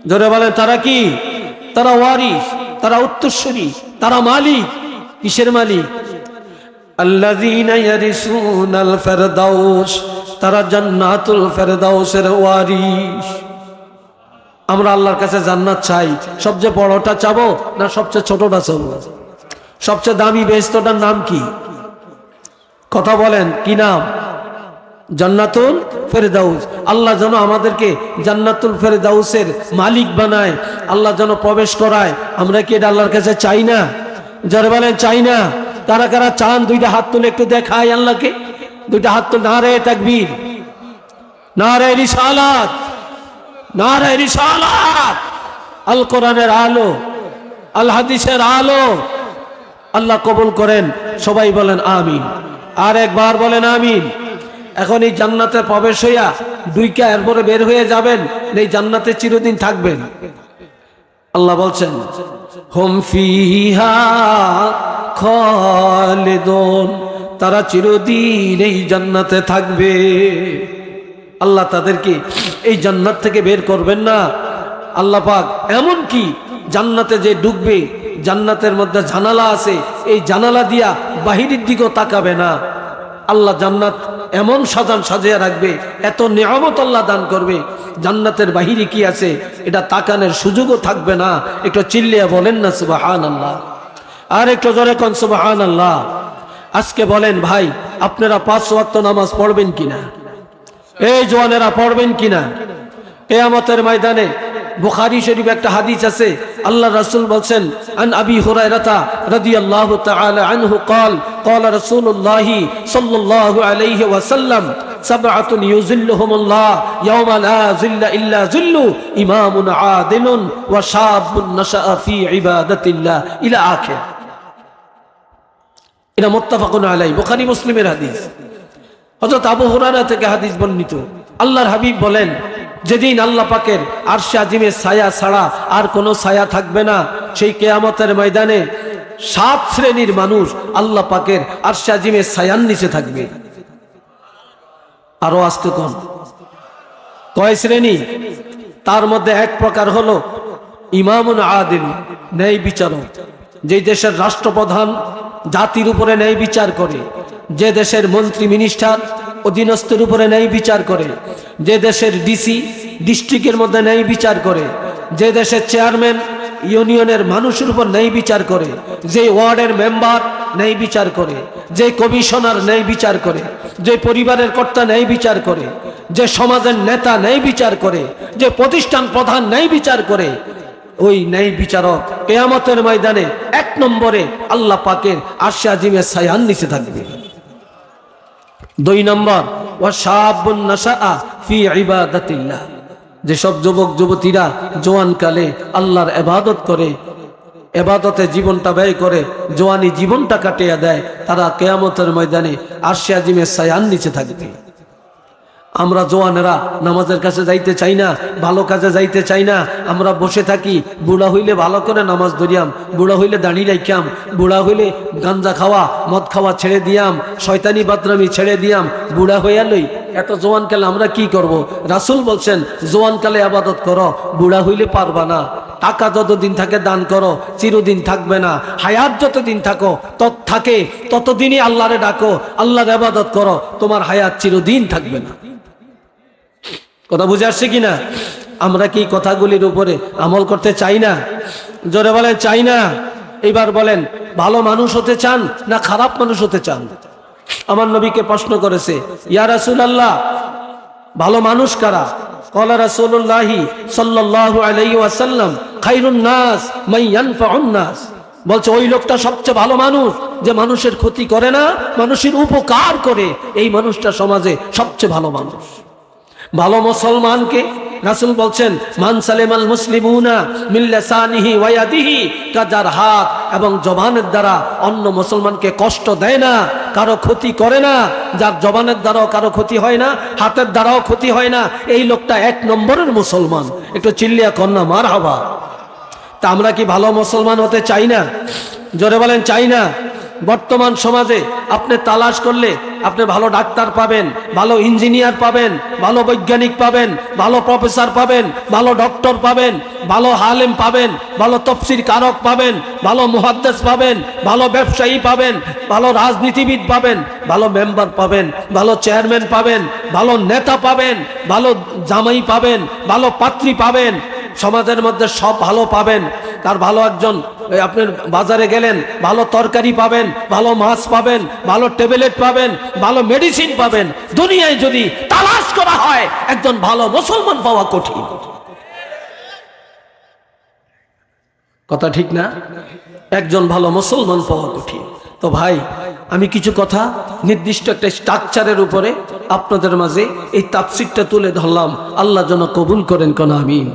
S1: জোরে বলেন, তারা কি? তারা ওয়ারিস, তারা উত্তরসূরি, তারা মালিক। কিসের মালিক? আল্লাযীনা ইয়ারিসুনাল ফিরদাউস, তারা জান্নাতুল ফিরদাউসের ওয়ারিস। আমরা আল্লাহর কাছে জান্নাত চাই, সবচেয়ে বড়টা চাবো না সবচেয়ে ছোটটা চাবো? সবচেয়ে দামি বেহেশতটার নাম কি? কথা বলেন, কি নাম? জান্নাতুল ফেরদাউস। আল্লাহ যেন আমাদেরকে জান্নাতুল ফেরদাউসের মালিক বানায়, আল্লাহ যেন প্রবেশ করায়। আমরা কি এটা আল্লাহর কাছে চাই না? যারা বলেন চাই না, কারা কারা চান? 2টা হাত তুলে একটু দেখায় আল্লাহকে। 2টা হাত তুলে। নারে তাকবীর, নারে রিসালাত, নারে রিসালাত। আল কোরআনের আলো, আল হাদিসের আলো। আল্লাহ কবুল করেন। সবাই বলেন আমিন। আর একবার বলেন আমিন। এখন এই জান্নাতে প্রবেশ হইয়া 2কা এরপরে বের হয়ে যাবেন, এই জান্নাতে চিরদিন থাকবেন। আল্লাহ বলছেন হুম ফিহা খালিদুন, তারা চিরদিন এই জান্নাতে থাকবে। আল্লাহ তাদেরকে এই জান্নাত থেকে বের করবেন না। আল্লাহ পাক এমন কি জান্নাতে যে ঢুকবে, জান্নাতের মধ্যে জানালা আছে, এই জানালা দিয়া বাহিরের দিকেও তাকাবে না। আল্লাহ জান্নাত এমন সাজিয়ে রাখবে, এত নিয়ামত আল্লাহ দান করবে, জান্নাতের বাহিরে কি আছে এটা তাকানোর সুযোগও থাকবে না। একটু চিল্লিয়ে বলেন না সুবহানাল্লাহ। আর একটু জোরে কোন সুবহানাল্লাহ। আজকে বলেন ভাই, আপনারা 5 ওয়াক্ত নামাজ পড়বেন কিনা? এই জওয়ানেরা পড়বেন কিনা? কিয়ামতের ময়দানে বুখারী শরীফে একটা হাদিস আছে, আল্লাহ রাসূল বলছেন, আন আবি হুরায়রা রাদিয়াল্লাহু তাআলা আনহু قال قال رسول الله صلى الله عليه وسلم سبعة يظلهم الله يوم لا ظل إلا ظله إمام عادل وشاب نشأ في عبادة الله إلى آخر। এটা মুত্তাফাকুন আলাইহি, বুখারী মুসলিমের হাদিস। হযরত আবু হুরায়রা থেকে হাদিস বর্ণিত, আল্লাহর হাবিব বলেন, যেদিন আল্লাহ পাকের আরশে আজিমের ছায়া ছাড়া আর কোনো ছায়া থাকবে না, সেই কিয়ামতের ময়দানে 7 শ্রেণীর মানুষ আল্লাহ পাকের আরশে আজিমের ছায়ার নিচে থাকবে। আরো আসতে কোন কয় শ্রেণী? তার মধ্যে এক প্রকার হলো ইমামুন আদিল, ন্যায় বিচারক। যে দেশের রাষ্ট্রপ্রধান জাতির উপরে ন্যায় বিচার করে, যে দেশের মন্ত্রী মিনিস্টার অধীনস্থের উপরে ন্যায় বিচার করে, যে দেশের ডিসি ডিস্ট্রিক্টের মধ্যে ন্যায় বিচার করে, যে দেশের চেয়ারম্যান ইউনিয়নের মানুষের উপর ন্যায় বিচার করে, যে ওয়ার্ডের মেম্বার ন্যায় বিচার করে, যে কমিশনার ন্যায় বিচার করে, যে পরিবারের কর্তা ন্যায় বিচার করে, যে সমাজের নেতা ন্যায় বিচার করে, যে প্রতিষ্ঠান প্রধান ন্যায় বিচার করে, ওই ন্যায় বিচারক কিয়ামতের ময়দানে 1 নম্বরে আল্লাহ পাকের আরশে আজিমের ছায়ার নিচে থাকবে। 2 নম্বর ওয়া শাবুন নাশাআ ফি ইবাদাতিল্লাহ, যেসব যুবক যুবতীরা জওয়ানকালে আল্লাহর ইবাদত করে, ইবাদতে জীবনটা ব্যয় করে, জওয়ানি জীবনটা কাটিয়ে দেয়, তারা কিয়ামতের ময়দানে আরশে আজিমের ছায়ার নিচে থাকবে। আমরা জওয়ানেরা নামাজের কাছে যাইতে চাই না, ভালো কাজে যাইতে চাই না, আমরা বসে থাকি। বুড়া হইলে ভালো করে নামাজ ধরিয়াম, বুড়া হইলে দাঁড়ি রাখিয়াম, বুড়া হইলে গাঞ্জা খাওয়া মদ খাওয়া ছেড়ে দিয়াম, শয়তানি বাদরামি ছেড়ে দিয়াম, বুড়া হইয়া লই। এত জওয়ানকালে আমরা কি করব? রাসূল বলছেন, জওয়ানকালে ইবাদত করো, বুড়া হইলে পারবা না। টাকা যতদিন থাকে দান করো, চিরদিন থাকবে না। হায়াত যতদিন থাকে ততদিনই আল্লাহরে ডাকো, আল্লাহর ইবাদত করো, তোমার হায়াত চিরদিন থাকবে না। কথা বুঝে আসছে কিনা? আমরা কি কথাগুলির উপরে আমল করতে চাই না? জোরে বলেন চাই না। এবার বলেন, ভালো মানুষ হতে চান না খারাপ মানুষ হতে চান? আমার নবীকে প্রশ্ন করেছে, ইয়া রাসূলুল্লাহ, ভালো মানুষ কারা? ক্বালা রাসূলুল্লাহি সাল্লাল্লাহু আলাইহি ওয়াসাল্লাম, খায়রুন নাস মান ইয়ানফাউন নাস। বলছে ওই লোকটা সবচেয়ে ভালো মানুষ যে মানুষের ক্ষতি করে না, মানুষের উপকার করে। এই মানুষটা সমাজে সবচেয়ে ভালো মানুষ। ভালো মুসলমানকে রাসূল বলছেন, মান সালিমাল মুসলিমুনা মিন লিসানিহি ওয়া ইয়াদিহি, যার হাত এবং জবানের দ্বারা অন্য মুসলমানকে কষ্ট দেয় না, কারো ক্ষতি করে না, যার জবানের দ্বারাও কারো ক্ষতি হয় না, হাতের দ্বারাও ক্ষতি হয় না, এই লোকটা 1 নম্বরের মুসলমান। একটু চিল্লিয়া কন্যা মারহাবা। তা আমরা কি ভালো মুসলমান হতে চাই না? জোরে বলেন চাই না। বর্তমান সমাজে আপনি তালাশ করলে আপনি ভালো ডাক্তার পাবেন, ভালো ইঞ্জিনিয়ার পাবেন, ভালো বৈজ্ঞানিক পাবেন, ভালো প্রফেসর পাবেন, ভালো ডক্টর পাবেন, ভালো আলেম পাবেন, ভালো তাফসীর কারক পাবেন, ভালো মুহাদ্দিস পাবেন, ভালো ব্যবসায়ী পাবেন, ভালো রাজনীতিবিদ পাবেন, ভালো মেম্বার পাবেন, ভালো চেয়ারম্যান পাবেন, ভালো নেতা পাবেন, ভালো জামাই পাবেন, ভালো পাত্রী পাবেন। সমাজের মধ্যে সব ভালো পাবেন। তার ভালো একজন, আপনি বাজারে গেলেন, ভালো তরকারি পাবেন, ভালো মাছ পাবেন, ভালো ট্যাবলেট পাবেন, ভালো মেডিসিন পাবেন। দুনিয়ায় যদি তালাশ করা হয়, একজন ভালো মুসলমান পাওয়া কঠিন। কথা ঠিক না? একজন ভালো মুসলমান পাওয়া কঠিন। তো ভাই, আমি কিছু কথা নির্দিষ্ট একটা স্ট্রাকচারের উপরে আপনাদের মাঝে এই তাফসীরটা তুলে ধরলাম। আল্লাহ যেন কবুল করেন, কোন আমিন।